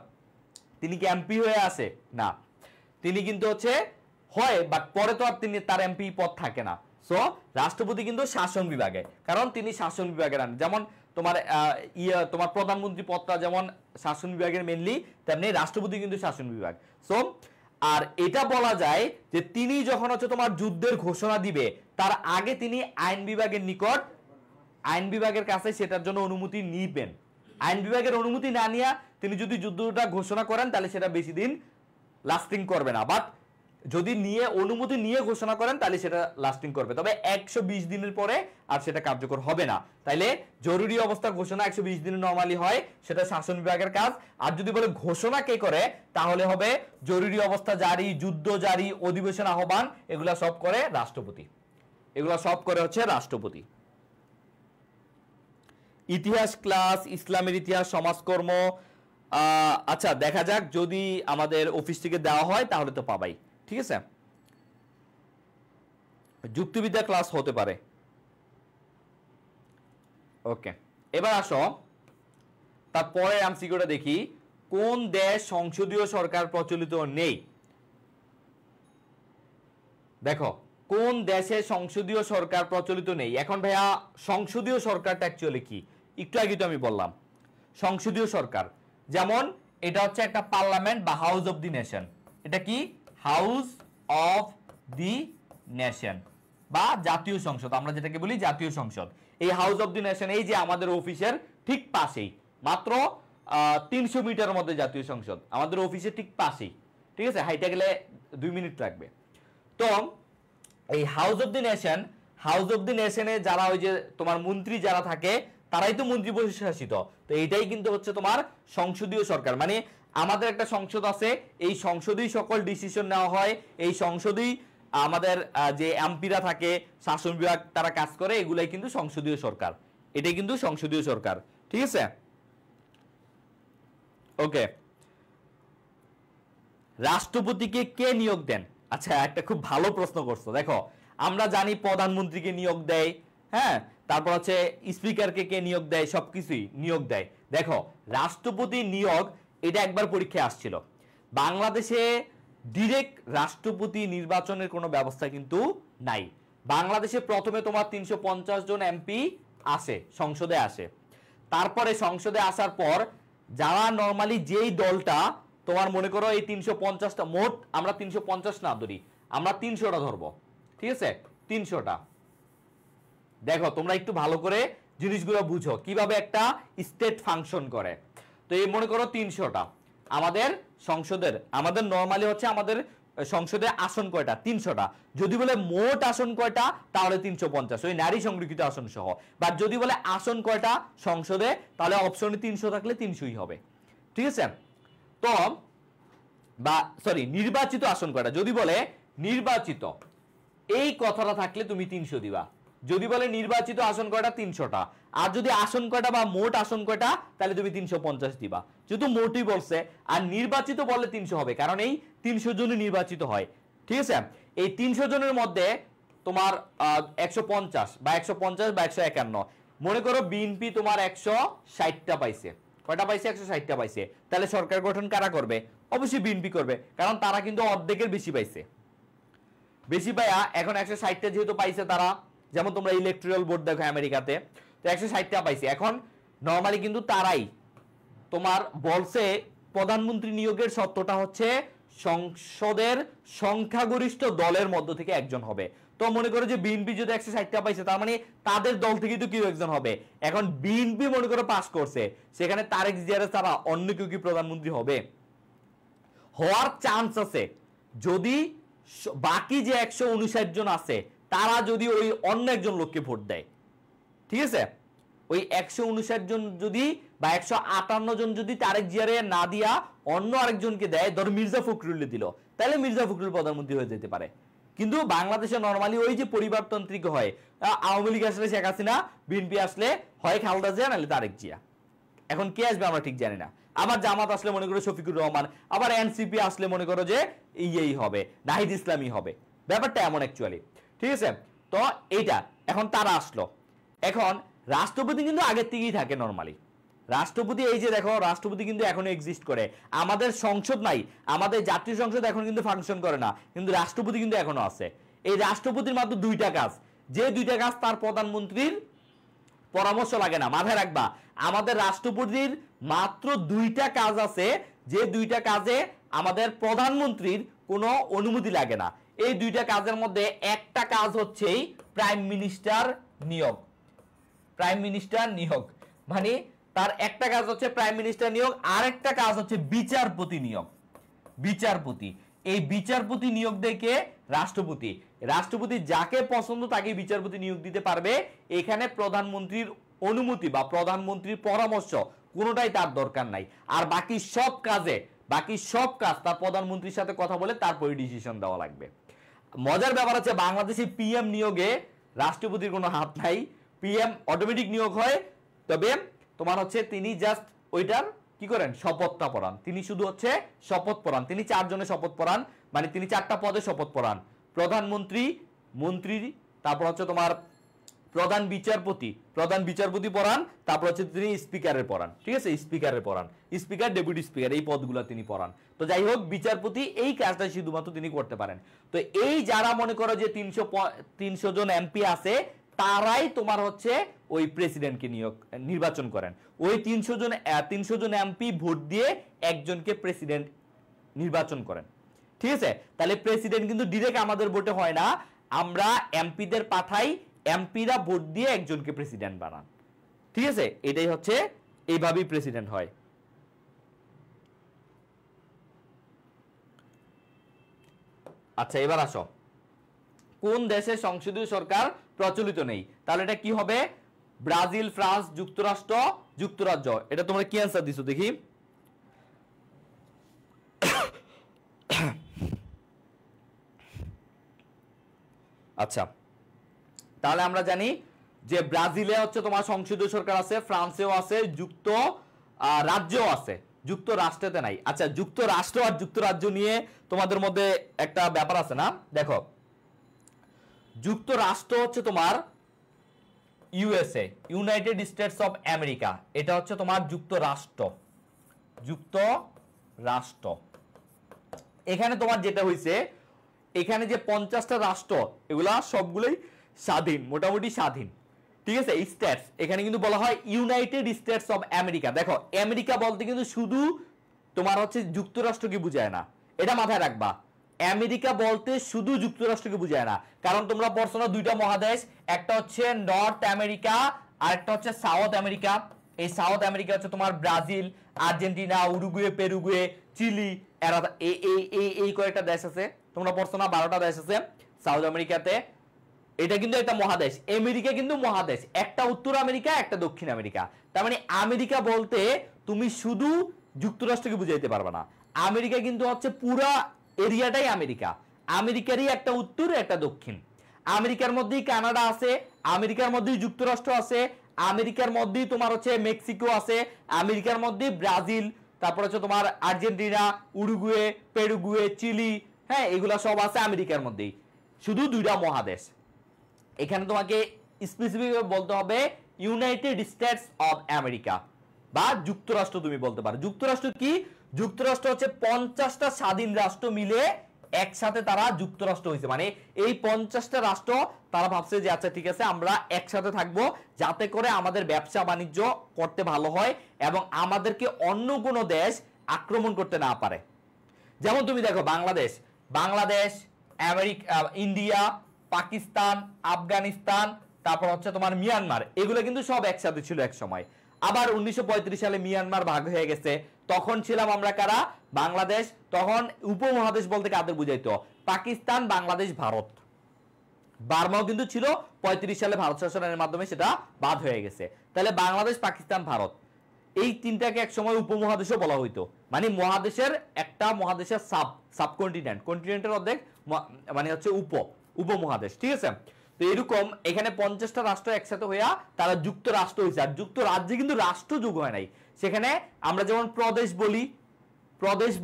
তিনি কি এমপি হয়ে আসে? না, তিনি কিন্তু হচ্ছে হয়, বাট পরে তো আর তিনি তার এমপি পদ থাকে না। সো রাষ্ট্রপতি কিন্তু শাসন বিভাগে, কারণ তিনি শাসন বিভাগের আন্ডারে। যেমন তোমার প্রধানমন্ত্রী পদটা যেমন শাসন বিভাগের মেইনলি, তেমনি রাষ্ট্রপতি কিন্তু শাসন বিভাগ। সো আর এটা বলা যায় যে তিনি যখন হচ্ছে তোমার যুদ্ধের ঘোষণা দিবে, তার আগে তিনি আইন বিভাগের নিকট, আইন বিভাগের কাছে সেটার জন্য অনুমতি নিবেন। আইন বিভাগের অনুমতি না নিয়ে তিনি যদি যুদ্ধটা ঘোষণা করেন, তাহলে সেটা বেশি দিন লাস্টিং করবে না। বাট যদি অনুমতি নিয়ে ঘোষণা করেন, তাহলে সেটা লাস্টিং করবে। তবে 120 দিনের পরে আর সেটা কার্যকর হবে না। তাইলে জরুরি অবস্থা ঘোষণা 120 দিনের নরমালি হয়, সেটা শাসন বিভাগের কাজ। আর যদি বলে ঘোষণা কে করে, তাহলে হবে জরুরি অবস্থা জারি, যুদ্ধ জারি, অধিবেশন আহ্বান, এগুলা সব করে রাষ্ট্রপতি। এগুলা সব করে হচ্ছে রাষ্ট্রপতি। ইতিহাস ক্লাস, ইসলামের ইতিহাস, সমাজকর্ম, আচ্ছা দেখা যাক, যদি আমাদের অফিস থেকে দেওয়া হয় তাহলে তো পাবাই। ঠিক আছে, যুক্তিবিদ্যা ক্লাস হতে পারে। ওকে, এবার আসো তারপরে এমসিকিউটা দেখি। কোন দেশ সংসদীয় সরকার প্রচলিত নেই? দেখো কোন দেশে সংসদীয় সরকার প্রচলিত নেই। এখন ভাইয়া সংসদীয় সরকারটা অ্যাকচুয়ালি কি, একটু আগে তো আমি বললাম সংসদীয় সরকার, যেমন এটা হচ্ছে একটা পার্লামেন্ট বা হাউস অফ দি নেশন। এটা কি? হাউস অফ দি নেশন বা জাতীয় সংসদ, আমরা যেটাকে বলি জাতীয় সংসদ। এই হাউস অফ দি নেশন এই যে আমাদের অফিসের ঠিক পাশেই, মাত্র 300 মিটারের মধ্যে জাতীয় সংসদ আমাদের অফিসের ঠিক পাশেই, ঠিক আছে, হাইটে গেলে 2 মিনিট লাগবে। তো এই house of the nation, house of the নেশনে যারা ওই যে তোমার মন্ত্রী যারা থাকে তারাই তো মন্ত্রী প্রশাসিত। তো এইটাই কিন্তু হচ্ছে তোমার সংসদীয় সরকার, মানে আমাদের একটা সংসদ আছে, এই সংসদেই সকল ডিসিশন নেওয়া হয়, এই সংসদেই আমাদের যে এমপিরা থাকে, শাসন বিভাগ তারা কাজ করে, এগুলাই কিন্তু সংসদীয় সরকার। এটাই কিন্তু সংসদীয় সরকার, ঠিক আছে। ওকে, রাষ্ট্রপতিকে কে নিয়োগ দেন? আচ্ছা, একটা খুব ভালো প্রশ্ন করছো। দেখো আমরা জানি প্রধানমন্ত্রীকে নিয়োগ দেয়, হ্যাঁ, তারপর হচ্ছে স্পিকারকে কে নিয়োগ দেয়, সবকিছুই নিয়োগ দেয়। দেখো রাষ্ট্রপতি নিয়োগ এটা একবার পরীক্ষায় আসছিল। বাংলাদেশে ডিরেক্ট রাষ্ট্রপতি নির্বাচনের কোনো ব্যবস্থা কিন্তু নাই। বাংলাদেশে প্রথমে তোমার 350 জন এমপি আসে, সংসদে আসে। তারপরে সংসদে আসার পর যারা নর্মালি যেই দলটা তোমার মনে করো এই 350টা, মোট আমরা 350 না ধরি, আমরা 300টা ধরবো, ঠিক আছে, 300টা। দেখো তোমরা একটু ভালো করে জিনিসগুলো বুঝো কিভাবে একটা স্টেট ফাংশন করে। তো এই মনে করো 300টা আমাদের সংসদের, আমাদের নরমালি হচ্ছে আমাদের সংসদে আসন কয়টা? 300টা। যদি বলে মোট আসন কয়টা, তাহলে 350, ওই নারী সংরক্ষিত আসন সহ। বা যদি বলে আসন কয়টা সংসদে, তাহলে অপশনে 300 থাকলে 300ই হবে, ঠিক আছে। তো বা সরি, নির্বাচিত আসন কয়টা, যদি বলে নির্বাচিত এই কথাটা থাকলে তুমি 300 দিবা। যদি বলে নির্বাচিত আসন কয়টা, 300টা। আর যদি আসন কয়টা বা মোট আসন কয়টা, তাহলে তুমি 350 দিবা, যেহেতু মোটই বলছে। আর নির্বাচিত বললে 300 হবে, কারণ এই 300 জনই নির্বাচিত হয়, ঠিক আছে। এই 300 জনের মধ্যে তোমার 150 বা 150 বা 151, মনে করো বিএনপি তোমার 160টা পাইছে। কয়টা পাইছে? 160টা পাইছে। তাহলে সরকার গঠন কারা করবে? অবশ্যই বিএনপি করবে, কারণ তারা কিন্তু অর্ধেকের বেশি পাইছে। বেশি পায়া এখন 160টা যেহেতু পাইছে তারা, যেমন তোমরা ইলেকট্রাল বোর্ড দেখো আমেরিকাতে, তো 160টা পাইছে। এখন নরমালি কিন্তু তারাই তোমার বলছে প্রধানমন্ত্রী নিয়োগের শর্তটা হচ্ছে সংসদের সংখ্যাগরিষ্ঠ দলের মধ্য থেকে একজন হবে। তো মনে করো যে বিএনপি যদি 160টা পাইছে, তার মানে তাদের দল থেকে তো কেউ একজন হবে। এখন বিএনপি মনে করো পাস করছে, সেখানে তারেক জিয়ার ছাড়া অন্য কেউ কি প্রধানমন্ত্রী হবে? হওয়ার চান্স আছে, যদি বাকি যে 159 জন আছে তারা যদি ওই অন্য একজন লোককে ভোট দেয়, ঠিক আছে। ওই 159 জন যদি বা 158 জন যদি তারেক জিয়ারে না দিয়া অন্য আরেকজনকে দেয়, ধর মির্জা ফখরুল দিল, তাহলে মির্জা ফখরুল প্রধানমন্ত্রী হয়ে যেতে পারে। কিন্তু বাংলাদেশে নরমালি ওই যে পরিবারতান্ত্রিক হয়, আওয়ামী লীগ আসলে শেখ হাসিনা, বিএনপি আসলে হয় খালেদা জিয়া নাহলে তারেক জিয়া। এখন কে আসবে আমরা ঠিক জানি না। আবার জামাত আসলে মনে করো শফিকুর রহমান, আবার এনসিপি আসলে মনে করো যে এই হবে, নাহিদ ইসলামী হবে। ব্যাপারটা এমন অ্যাকচুয়ালি, ঠিক আছে। তো এইটা এখন তারা আসলো। এখন রাষ্ট্রপতি কিন্তু আগের থেকেই থাকে নরমালি। রাষ্ট্রপতি এই যে দেখো, রাষ্ট্রপতি কিন্তু এখনো এক্সিস্ট করে। আমাদের সংসদ নাই, আমাদের জাতীয় সংসদ এখন কিন্তু ফাংশন করে না, কিন্তু রাষ্ট্রপতি কিন্তু এখনো আছে। এই রাষ্ট্রপতির মাত্র 2টা কাজ, যে 2টা কাজ তার প্রধানমন্ত্রীর পরামর্শ লাগে না। মাথায় রাখবা, আমাদের রাষ্ট্রপতির মাত্র 2টা কাজ আছে, যে 2টা কাজে আমাদের প্রধানমন্ত্রীর কোনো অনুমতি লাগে না। এই 2টা কাজের মধ্যে একটা কাজ হচ্ছে প্রাইম মিনিস্টার নিয়োগ। প্রাইম মিনিস্টার নিয়োগ মানে তার একটা কাজ হচ্ছে প্রাইম মিনিস্টার নিয়োগ, আর একটা কাজ হচ্ছে বিচারপতি নিয়োগ। বিচারপতি, এই বিচারপতি নিয়োগ দেয় কে? রাষ্ট্রপতি। রাষ্ট্রপতি যাকে পছন্দ তাকে বিচারপতি নিয়োগ দিতে পারবে। এখানে প্রধানমন্ত্রীর অনুমতি বা প্রধানমন্ত্রীর পরামর্শ কোনোটাই তার দরকার নাই। আর বাকি সব কাজ তার প্রধানমন্ত্রীর সাথে কথা বলে তারপরে ডিসিশন দেওয়া লাগবে। মজার ব্যাপার হচ্ছে বাংলাদেশে পিএম নিয়োগে রাষ্ট্রপতির কোনো হাত নাই। পিএম অটোমেটিক নিয়োগ হয়, তবে তোমার হচ্ছে তিনি জাস্ট ওইটার কি করেন, শপথটা পড়ান। তিনি শুধু হচ্ছে শপথ পড়ান, তিনি 4 জনের শপথ পড়ান, মানে তিনি 4টা পদে শপথ পড়ান। প্রধানমন্ত্রী, মন্ত্রী, তারপর হচ্ছে তোমার প্রধান বিচারপতি পড়ান, তারপর হচ্ছে তিনি স্পিকারের পড়ান, ঠিক আছে, স্পিকারের পড়ান, স্পিকার ডেপুটি স্পিকার এই পদগুলো তিনি পড়ান। তো যাই হোক, বিচারপতি এই কাজটা শুধুমাত্র তিনি করতে পারেন। তো এই যারা মনে করো যে 300 জন এমপি আছে, তারাই তোমার হচ্ছে ওই প্রেসিডেন্টকে নির্বাচন করেন। ওই 300 জন এমপি ভোট দিয়ে একজনকে প্রেসিডেন্ট নির্বাচন করেন, ঠিক আছে। তাহলে প্রেসিডেন্ট কিন্তু ডিরেক্ট আমাদের ভোটে হয় না, আমরা এমপিদের পাঠাই, এমপিরা ভোট দিয়ে একজনকে প্রেসিডেন্ট বানান, ঠিক আছে। এটাই হচ্ছে, এইভাবেই প্রেসিডেন্ট হয়। আচ্ছা, এবার আসো, কোন দেশের সংসদীয় সরকার প্রচলিত নেই? তাহলে এটা কি হবে? ব্রাজিল, ফ্রান্স, যুক্তরাষ্ট্র, যুক্তরাজ্য। এটা তোমরা কি অ্যান্সার দিছো দেখি? আচ্ছা, তাহলে আমরা জানি যে ব্রাজিলে হচ্ছে তোমার সংসদীয় সরকার আছে, ফ্রান্সেও আছে, রাজ্যও আছে, যুক্তরাষ্ট্রেতে নাই। আচ্ছা, যুক্তরাষ্ট্র আর যুক্তরাজ্য নিয়ে তোমাদের মধ্যে একটা ব্যাপার আছে না? দেখো, যুক্তরাষ্ট্র হচ্ছে তোমার USA, United states of America, এটা হচ্ছে তোমার যুক্তরাষ্ট্র। এখানে তোমার যেটা হয়েছে, এখানে যে 50টা রাষ্ট্র, এগুলা সবগুলোই স্বাধীন, মোটামুটি স্বাধীন, ঠিক আছে, স্টেটস। এখানে কিন্তু বলা হয় ইউনাইটেড স্টেটস অফ আমেরিকা। দেখো, আমেরিকা বলতে কিন্তু শুধু তোমার হচ্ছে যুক্তরাষ্ট্রকে বুঝায় না, এটা মাথায় রাখবা। আমেরিকা বলতে শুধু যুক্তরাষ্ট্রকে বুঝায় না, কারণ তোমরা পড়ছো না দুইটা মহাদেশ, একটা হচ্ছে নর্থ আমেরিকা আর একটা হচ্ছে সাউথ আমেরিকা। এই সাউথ আমেরিকা হচ্ছে তোমার ব্রাজিল, আর্জেন্টিনা, উরুগুয়ে, পেরুগুয়ে, চিলি, এরা এই কয়েকটা দেশ আছে, তোমরা পড়ছো না 12টা দেশ আছে সাউথ আমেরিকাতে। এটা কিন্তু একটা মহাদেশ, আমেরিকা কিন্তু মহাদেশ, একটা উত্তর আমেরিকা, একটা দক্ষিণ আমেরিকা। তার মানে আমেরিকা বলতে তুমি শুধু যুক্তরাষ্ট্রকে বুঝাইতে পারবে না, আমেরিকা কিন্তু হচ্ছে পুরো এরিয়াটাই আমেরিকা, আমেরিকারই একটা উত্তর, একটা দক্ষিণ। আমেরিকার মধ্যেই কানাডা আছে, আমেরিকার মধ্যেই যুক্তরাষ্ট্র আছে, আমেরিকার মধ্যেই তোমার হচ্ছে মেক্সিকো আছে, আমেরিকার মধ্যেই ব্রাজিল, তারপর হচ্ছে তোমার আর্জেন্টিনা, উরুগুয়ে, পেরুগুয়ে, চিলি, হ্যাঁ, এগুলা সব আছে আমেরিকার মধ্যেই, শুধু দুইটা মহাদেশ। এখানে তোমাকে স্পেসিফিকভাবে বলতে হবে ইউনাইটেড স্টেটস অফ আমেরিকা বা যুক্তরাষ্ট্র তুমি বলতে পারো। যুক্তরাষ্ট্র কি? যুক্তরাষ্ট্র হচ্ছে 50টা স্বাধীন রাষ্ট্র মিলে একসাথে তারা যুক্তরাষ্ট্র হয়েছে। মানে এই 50টা রাষ্ট্র তারা ভাবছে যে আচ্ছা ঠিক আছে, আমরা একসাথে থাকবো যাতে করে আমাদের ব্যবসা বাণিজ্য করতে ভালো হয় এবং আমাদেরকে অন্য কোনো দেশ আক্রমণ করতে না পারে। যেমন তুমি দেখো বাংলাদেশ, আমেরিকা, ইন্ডিয়া, পাকিস্তান, আফগানিস্তান, তারপর হচ্ছে তোমার মিয়ানমার, এগুলো কিন্তু সব একসাথে ছিল এক সময়। আবার 1935 সালে মিয়ানমার ভাগ হয়ে গেছে, তখন ছিলাম আমরা কারা? বাংলাদেশ। তখন উপমহাদেশ বলতে কাদের বুঝাইতো? পাকিস্তান, বাংলাদেশ, ভারত। বার্মাও কিন্তু ছিল, 35 সালে ভারত শাসনের মাধ্যমে সেটা বাদ হয়ে গেছে। তাহলে বাংলাদেশ, পাকিস্তান, ভারত, এই তিনটাকে এক সময় উপমহাদেশও বলা হইতো। মানে মহাদেশের একটা মহাদেশের সাবকন্টিনেন্ট, কন্টিনেন্টের অর্ধেক মানে হচ্ছে উপমহাদেশ, ঠিক আছে। তো এরকম এখানে 50টা রাষ্ট্র একসাথে হইয়া তারা যুক্তরাষ্ট্র হয়েছে। আর যুক্তরাজ্যে কিন্তু রাষ্ট্র যোগ হয় নাই, সেখানে আমরা যেমন প্রদেশ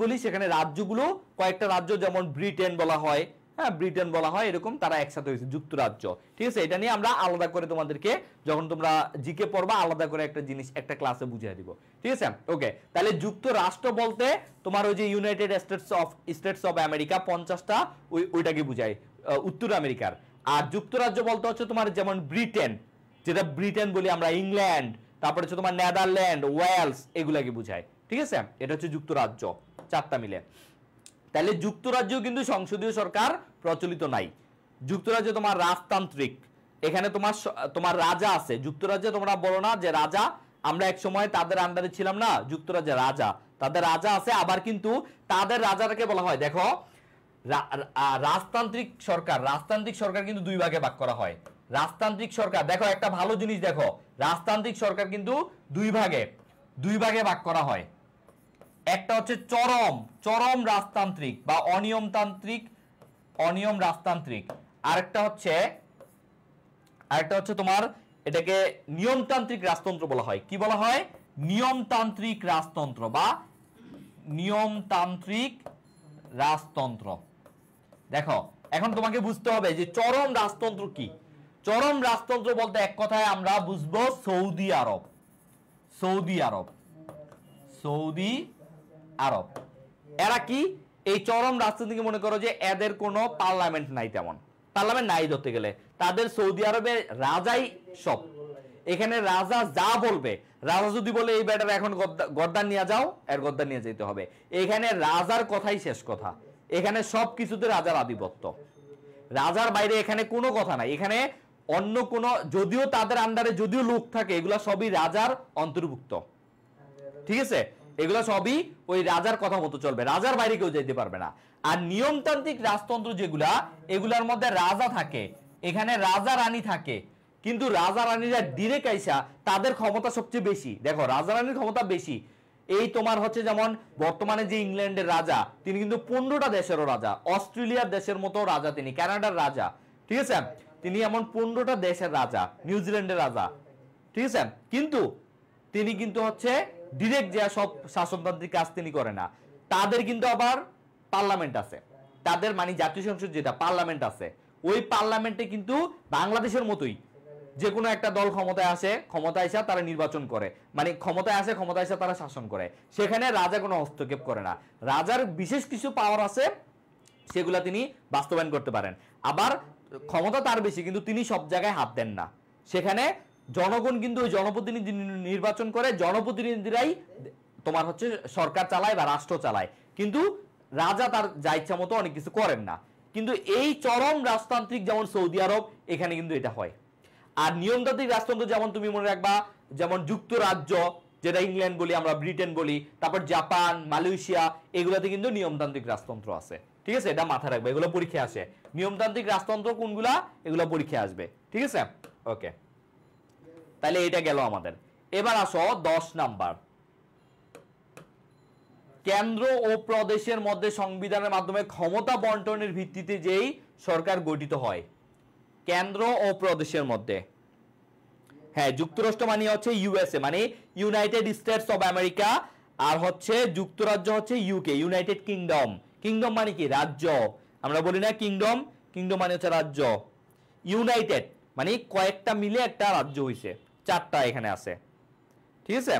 বলি, সেখানে রাজ্যগুলো কয়েকটা রাজ্য, যেমন ব্রিটেন বলা হয়, হ্যাঁ, ব্রিটেন বলা হয়, এরকম তারা একসাথে হয়েছে যুক্তরাজ্য, ঠিক আছে। এটা নিয়ে আমরা আলাদা করে তোমাদেরকে যখন তোমরা জিকে পড়বা আলাদা করে একটা জিনিস একটা ক্লাসে বুঝিয়ে দিব, ঠিক আছে। ওকে, তাহলে যুক্তরাষ্ট্র বলতে তোমার ওই যে ইউনাইটেড স্টেটস অফ আমেরিকা 50টা, ওইটাকে বুঝায়, উত্তর আমেরিকার। আর যুক্তরাজ্য বলতে হচ্ছে তোমার যেমন ব্রিটেন, যেটা ব্রিটেন বলি আমরা, ইংল্যান্ড, তারপরে হচ্ছে তোমার নেদারল্যান্ড, ওয়েলস, এগুলাকে বুঝায়, ঠিক আছে। এটা হচ্ছে যুক্তরাজ্য, 4টা মিলে। তাহলে যুক্তরাজ্য কিন্তু সংসদীয় সরকার প্রচলিত নাই। যুক্তরাজ্যে তোমার রাজতান্ত্রিক, এখানে তোমার রাজা আছে। যুক্তরাজ্যে তোমরা বলো না যে রাজা, আমরা এক সময় তাদের আন্ডারে ছিলাম না, যুক্তরাজ্যে রাজা, তাদের রাজা আছে। আবার কিন্তু তাদের রাজাটাকে বলা হয়, দেখো, রাজতান্ত্রিক সরকার কিন্তু দুই ভাগে ভাগ করা হয়। রাজতান্ত্রিক সরকার, দেখো একটা ভালো জিনিস, দেখো রাজতান্ত্রিক সরকার কিন্তু দুই ভাগে ভাগ করা হয়। একটা হচ্ছে চরম রাজতান্ত্রিক বা অনিয়ম রাজতান্ত্রিক, আরেকটা হচ্ছে তোমার এটাকে নিয়মতান্ত্রিক রাজতন্ত্র বলা হয়। কি বলা হয়? নিয়মতান্ত্রিক রাজতন্ত্র বা নিয়মতান্ত্রিক রাজতন্ত্র। দেখো এখন তোমাকে বুঝতে হবে যে চরম রাজতন্ত্র কি। চরম রাজতন্ত্র বলতে এক কথায় আমরা বুঝবো সৌদি আরব। সৌদি আরব, সৌদি আরব এরা কি এই চরম রাজতন্ত্রকে মনে করো যে এদের কোনো পার্লামেন্ট নাই, তেমন পার্লামেন্ট নাই ধরতে গেলে, তাদের সৌদি আরবে রাজাই সব। এখানে রাজা যা বলবে, রাজা যদি বলে এই ব্যাটার এখন গদ্দার নিয়ে যাও, এর গদ্দার নিয়ে যেতে হবে। এখানে রাজার কথাই শেষ কথা, এখানে সব কিছুতে রাজার আধিপত্য, রাজার বাইরে এখানে কোনো কথা নাই। এখানে অন্য কোন, যদিও তাদের আন্ডারে যদিও লোক থাকে, এগুলা সবই রাজার অন্তর্ভুক্ত, ঠিক আছে? এগুলো সবই ওই রাজার কথা মতো চলবে, রাজার বাইরে কেউ যেতে পারবে না। আর নিয়মতান্ত্রিক রাজতন্ত্র যেগুলা, এগুলার মধ্যে রাজা থাকে, এখানে রাজা রানী থাকে, কিন্তু রাজা রানীরা ডিরেক্ট আইসা তাদের ক্ষমতা সবচেয়ে বেশি। দেখো রাজা রানীর ক্ষমতা বেশি। এই তোমার হচ্ছে যেমন বর্তমানে যে ইংল্যান্ডের রাজা, তিনি কিন্তু 15টা দেশেরও রাজা, অস্ট্রেলিয়ার দেশের মতো রাজা, তিনি কানাডার রাজা, ঠিক আছে? তিনি এমন 15টা দেশের রাজা, নিউজিল্যান্ডের রাজা, ঠিক আছে? কিন্তু তিনি কিন্তু হচ্ছে ডিরেক্ট যে সব শাসনতান্ত্রিক কাজ তিনি করে না। তাদের কিন্তু আবার পার্লামেন্ট আছে, তাদের মানে জাতীয় সংসদ যেটা পার্লামেন্ট আছে, ওই পার্লামেন্টে কিন্তু বাংলাদেশের মতোই যে কোনো একটা দল ক্ষমতায় আসে, ক্ষমতায় এসে তারা নির্বাচন করে, মানে ক্ষমতায় আসে, ক্ষমতায় এসে তারা শাসন করে। সেখানে রাজা কোনো হস্তক্ষেপ করে না, রাজার বিশেষ কিছু পাওয়ার আছে, সেগুলা তিনি বাস্তবায়ন করতে পারেন। আবার ক্ষমতা তার বেশি, কিন্তু তিনি সব জায়গায় হাত দেন না। সেখানে জনগণ কিন্তু ওই জনপ্রতিনিধি নির্বাচন করে, জনপ্রতিনিধিরাই তোমার হচ্ছে সরকার চালায় বা রাষ্ট্র চালায়, কিন্তু রাজা তার যা ইচ্ছা মতো অনেক কিছু করেন না। কিন্তু এই চরম রাজতান্ত্রিক যেমন সৌদি আরব, এখানে কিন্তু এটা হয়। আর নিয়মতান্ত্রিক রাজতন্ত্র যেমন তুমি মনে রাখবা, যেমন যুক্তরাজ্য, যেটা ইংল্যান্ড বলি আমরা, ব্রিটেন বলি, তারপর জাপান, মালয়েশিয়া, এগুলাতে কিন্তু নিয়মতান্ত্রিক রাজতন্ত্র আছে, ঠিক আছে? এটা মাথায় রাখবে, এগুলো পরীক্ষায় আসে। নিয়মতান্ত্রিক রাজতন্ত্র কোনগুলা, এগুলো পরীক্ষায় আসবে, ঠিক আছে? ওকে, তাহলে এটা গেল আমাদের। এবার আসো 10 নাম্বার, কেন্দ্র ও প্রদেশের মধ্যে সংবিধানের মাধ্যমে ক্ষমতা বন্টনের ভিত্তিতে যেই সরকার গঠিত হয়। কেন্দ্র ও প্রদেশের মধ্যে, হ্যাঁ, যুক্তরাষ্ট্র মানে হচ্ছে ইউএসএ, মানে ইউনাইটেড স্টেটস অফ আমেরিকা, আর হচ্ছে যুক্তরাজ্য হচ্ছে ইউকে, ইউনাইটেড কিংডম। কিংডম মানে কি? রাজ্য। আমরা বলি না কিংডম, কিংডম মানে হচ্ছে রাজ্য। ইউনাইটেড মানে কয়েকটা মিলে একটা রাজ্য হইছে, 4টা এখানে আছে, ঠিক আছে?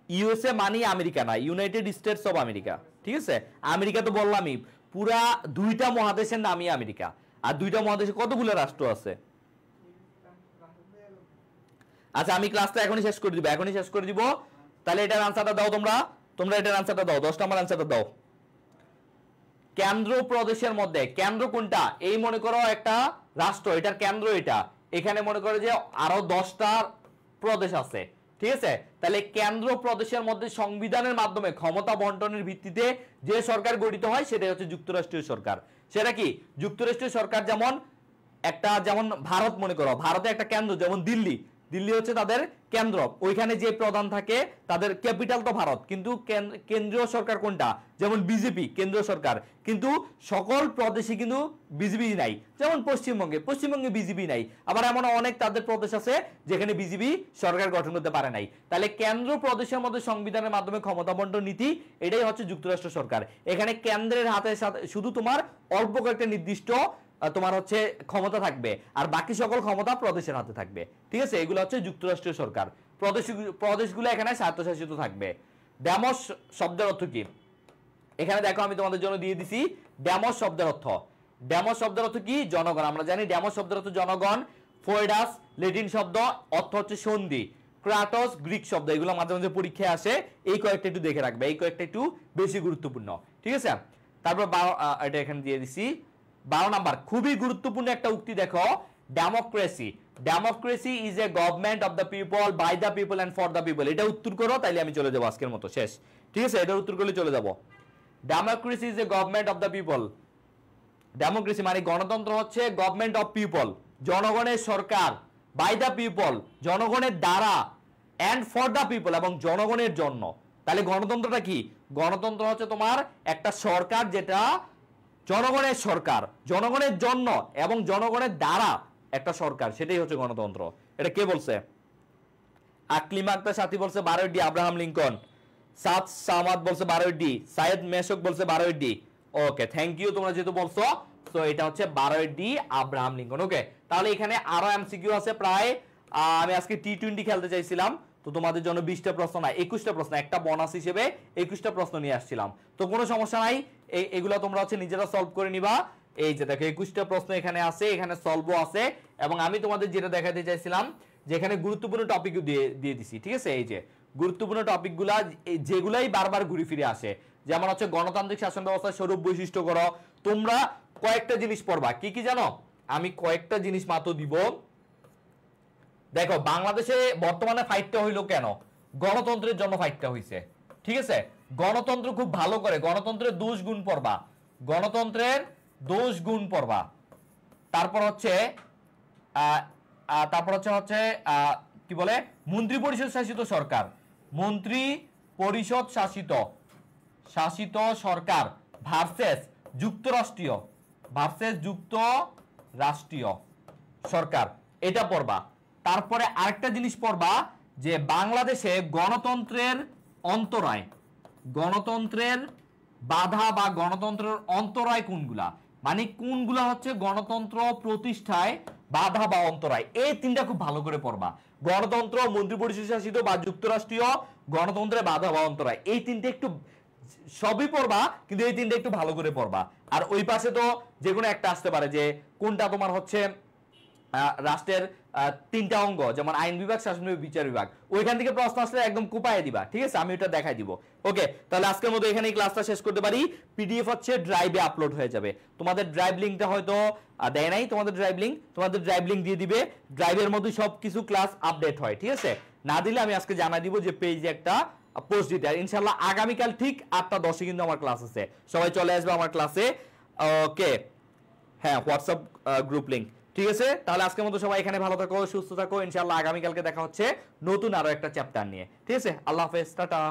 ইউএসএ মানে আমেরিকা না, ইউনাইটেড স্টেটস অফ আমেরিকা, ঠিক আছে? আমেরিকা তো বললামই, পুরা 2টা মহাদেশের নামই আমেরিকা। আর 2টা মহাদেশে কতগুলো রাষ্ট্র আছে? আচ্ছা, আমি ক্লাসটা এখনই শেষ করে দিব, এখনই শেষ করে দিব। তাহলে এটার আনসারটা দাও, তোমরা এটার আনসারটা দাও, 10 নম্বর আনসারটা দাও। কেন্দ্র প্রদেশের মধ্যে, কেন্দ্র কোনটা? এই মনে করো একটা রাষ্ট্র, এটার কেন্দ্র এটা, এখানে মনে করো যে আরো 10টা প্রদেশ আছে, ঠিক আছে? তাহলে কেন্দ্র প্রদেশের মধ্যে সংবিধানের মাধ্যমে ক্ষমতা বন্টনের ভিত্তিতে যে সরকার গঠিত হয় সেটাই হচ্ছে যুক্তরাষ্ট্রীয় সরকার। সেটা কি? যুক্তরাষ্ট্রীয় সরকার যেমন একটা, যেমন ভারত মনে করো, ভারতে একটা কেন্দ্র যেমন দিল্লি, দিল্লি হচ্ছে তাদের কেন্দ্র, ওইখানে যে প্রধান থাকে তাদের ক্যাপিটাল তো ভারত, কিন্তু কেন্দ্রীয় সরকার কোনটা? যেমন বিজেপি কেন্দ্রীয় সরকার, কিন্তু সকল প্রদেশে কিন্তু বিজেপি নাই। যেমন পশ্চিমবঙ্গে বিজেপি নাই, আবার এমন অনেক তাদের প্রদেশ আছে যেখানে বিজেপি সরকার গঠন করতে পারে নাই। তাহলে কেন্দ্র প্রদেশের মধ্যে সংবিধানের মাধ্যমে ক্ষমতা বন্টন নীতি, এটাই হচ্ছে যুক্তরাষ্ট্র সরকার। এখানে কেন্দ্রের হাতে শুধু তোমার অল্প কয়েকটা নির্দিষ্ট তোমার হচ্ছে ক্ষমতা থাকবে, আর বাকি সকল ক্ষমতা প্রদেশের হাতে থাকবে, ঠিক আছে? এগুলো হচ্ছে যুক্তরাষ্ট্রীয় সরকার। প্রদেশগুলো এখানে স্বায়ত্তশাসিত থাকবে। ডেমোস শব্দের অর্থ কি? এখানে দেখো আমি তোমাদের জন্য দিয়ে দিছি ডেমোস শব্দের অর্থ। ডেমোস শব্দের অর্থ কি? জনগণ। আমরা জানি ডেমোস শব্দের অর্থ জনগণ। ফোয়েডাস ল্যাটিন শব্দ, অর্থ হচ্ছে সন্ধি। ক্রাটোস গ্রিক শব্দ, এগুলো মাঝে মাঝে পরীক্ষায় আসে, এই কয়েকটা একটু দেখে রাখবে, এই কয়েকটা একটু বেশি গুরুত্বপূর্ণ, ঠিক আছে? তারপর এটা এখানে দিয়ে দিছি 12 নাম্বার, খুবই গুরুত্বপূর্ণ একটা উক্তি দেখো, democracy. Democracy is a government of the people, by the people and for the people. এটা উত্তর করো, তাইলে আমি চলে যাবো, আজকের মতো শেষ, ঠিক আছে? এটা উত্তর করলে চলে যাব। Democracy is a government of the people. Democracy মানে গণতন্ত্র হচ্ছে গভর্নমেন্ট অফ পিপল, জনগণের সরকার, বাই দ্য পিপল জনগণের দ্বারা, এন্ড ফর দ্য পিপল এবং জনগণের জন্য। তাহলে গণতন্ত্রটা কি? গণতন্ত্র হচ্ছে তোমার একটা সরকার যেটা জনগণের সরকার, জনগণের জন্য এবং জনগণের দ্বারা একটা সরকার, সেটাই হচ্ছে গণতন্ত্র। এটা কে বলছে? আকলিমা আক্তার সাথী বলছে 12 ডি, আব্রাহাম লিঙ্কন। সাদ সামাদ বলছে 12 ডি, সাইয়েদ মেশক বলছে 12 ডি, ওকে, থ্যাংক ইউ, তোমরা যেহেতু বলছো। তো এটা হচ্ছে 12 ডি আব্রাহাম লিঙ্কন। ওকে, তাহলে এখানে আরো এমসিকিউ আছে প্রায়। আমি আজকে টি20 খেলতে চাইছিলাম, তো তোমাদের জন্য 20টা প্রশ্ন না 21টা প্রশ্ন, একটা বোনাস হিসেবে 21টা প্রশ্ন নিয়ে আসছিলাম। তো কোনো সমস্যা নাই, এগুলো তোমরা হচ্ছে নিজেরা সলভ করে নিবা। এই যে দেখো 21টা প্রশ্ন এখানে আছে, এখানে সলভও আছে। এবং আমি তোমাদের যেটা দেখাতে চাইছিলাম যে এখানে গুরুত্বপূর্ণ টপিক দিয়ে দিছি, ঠিক আছে? এই যে গুরুত্বপূর্ণ টপিকগুলা যেগুলাই বারবার ঘুরে ফিরে আসে, যেমন হচ্ছে গণতান্ত্রিক শাসন ব্যবস্থার স্বরূপ বৈশিষ্ট্য করো। তোমরা কয়েকটা জিনিস পড়বা, কি কি জানো? আমি কয়েকটা জিনিস মাত্র দিব। দেখো বাংলাদেশে বর্তমানে ফাইটটা হইলো কেন? গণতন্ত্রের জন্য ফাইটটা হইছে, ঠিক আছে? গণতন্ত্র খুব ভালো করে, গণতন্ত্রের দোষ গুণ পড়বা, গণতন্ত্রের দোষ গুণ পড়বা। তারপর হচ্ছে কি বলে, মন্ত্রী পরিষদ শাসিত সরকার, মন্ত্রী পরিষদ শাসিত সরকার ভার্সেস যুক্তরাষ্ট্রীয় সরকার, এটা পড়বা। তারপরে আরেকটা জিনিস পড়বা যে বাংলাদেশে গণতন্ত্রের বাধা বা গণতন্ত্রের অন্তরায় কোনগুলা, মানে কোনগুলা হচ্ছে গণতন্ত্র প্রতিষ্ঠায় বাধা বা অন্তরায়। এই তিনটা খুব ভালো করে পড়বা। গণতন্ত্র, মন্ত্রী পরিষদ শাসিত বা যুক্তরাষ্ট্রীয়, গণতন্ত্রের বাধা বা অন্তরায়, এই তিনটে একটু সবই পড়বা, কিন্তু এই তিনটে একটু ভালো করে পড়বা। আর ওই পাশে তো যে কোনো একটা আসতে পারে যে কোনটা তোমার হচ্ছে রাষ্ট্রের তিনটা অঙ্গ, যেমন আইন বিভাগ, শাসন বিভাগ, বিচার বিভাগ, ওইখান থেকে প্রশ্ন আসলে একদম কুপায়ে দিবা, ঠিক আছে? আমি ওটা দেখাই দিব। ওকে, তাহলে আজকের মতো এখানেই ক্লাসটা শেষ করতে পারি। পিডিএফ হচ্ছে ড্রাইভে আপলোড হয়ে যাবে। তোমাদের ড্রাইভ লিঙ্কটা হয়তো দেয় নাই, তোমাদের ড্রাইভ লিঙ্ক দিয়ে দিবে। ড্রাইভের মধ্যে সবকিছু ক্লাস আপডেট হয়, ঠিক আছে? না দিলে আমি আজকে জানাই দিব যে পেজে একটা পোস্ট দিতে। আর ইনশাআল্লাহ আগামীকাল ঠিক 8টা 10-এ কিন্তু আমার ক্লাস আছে, সবাই চলে আসবে আমার ক্লাসে। ওকে, হ্যাঁ, হোয়াটসঅ্যাপ গ্রুপ লিঙ্ক, ঠিক আছে? তাহলে আজকের মতো সবাই এখানে ভালো থাকো, সুস্থ থাকো। ইনশাআল্লাহ আগামীকালকে দেখা হচ্ছে নতুন আরো একটা চ্যাপ্টার নিয়ে, ঠিক আছে? আল্লাহ হাফেজ, টাটা।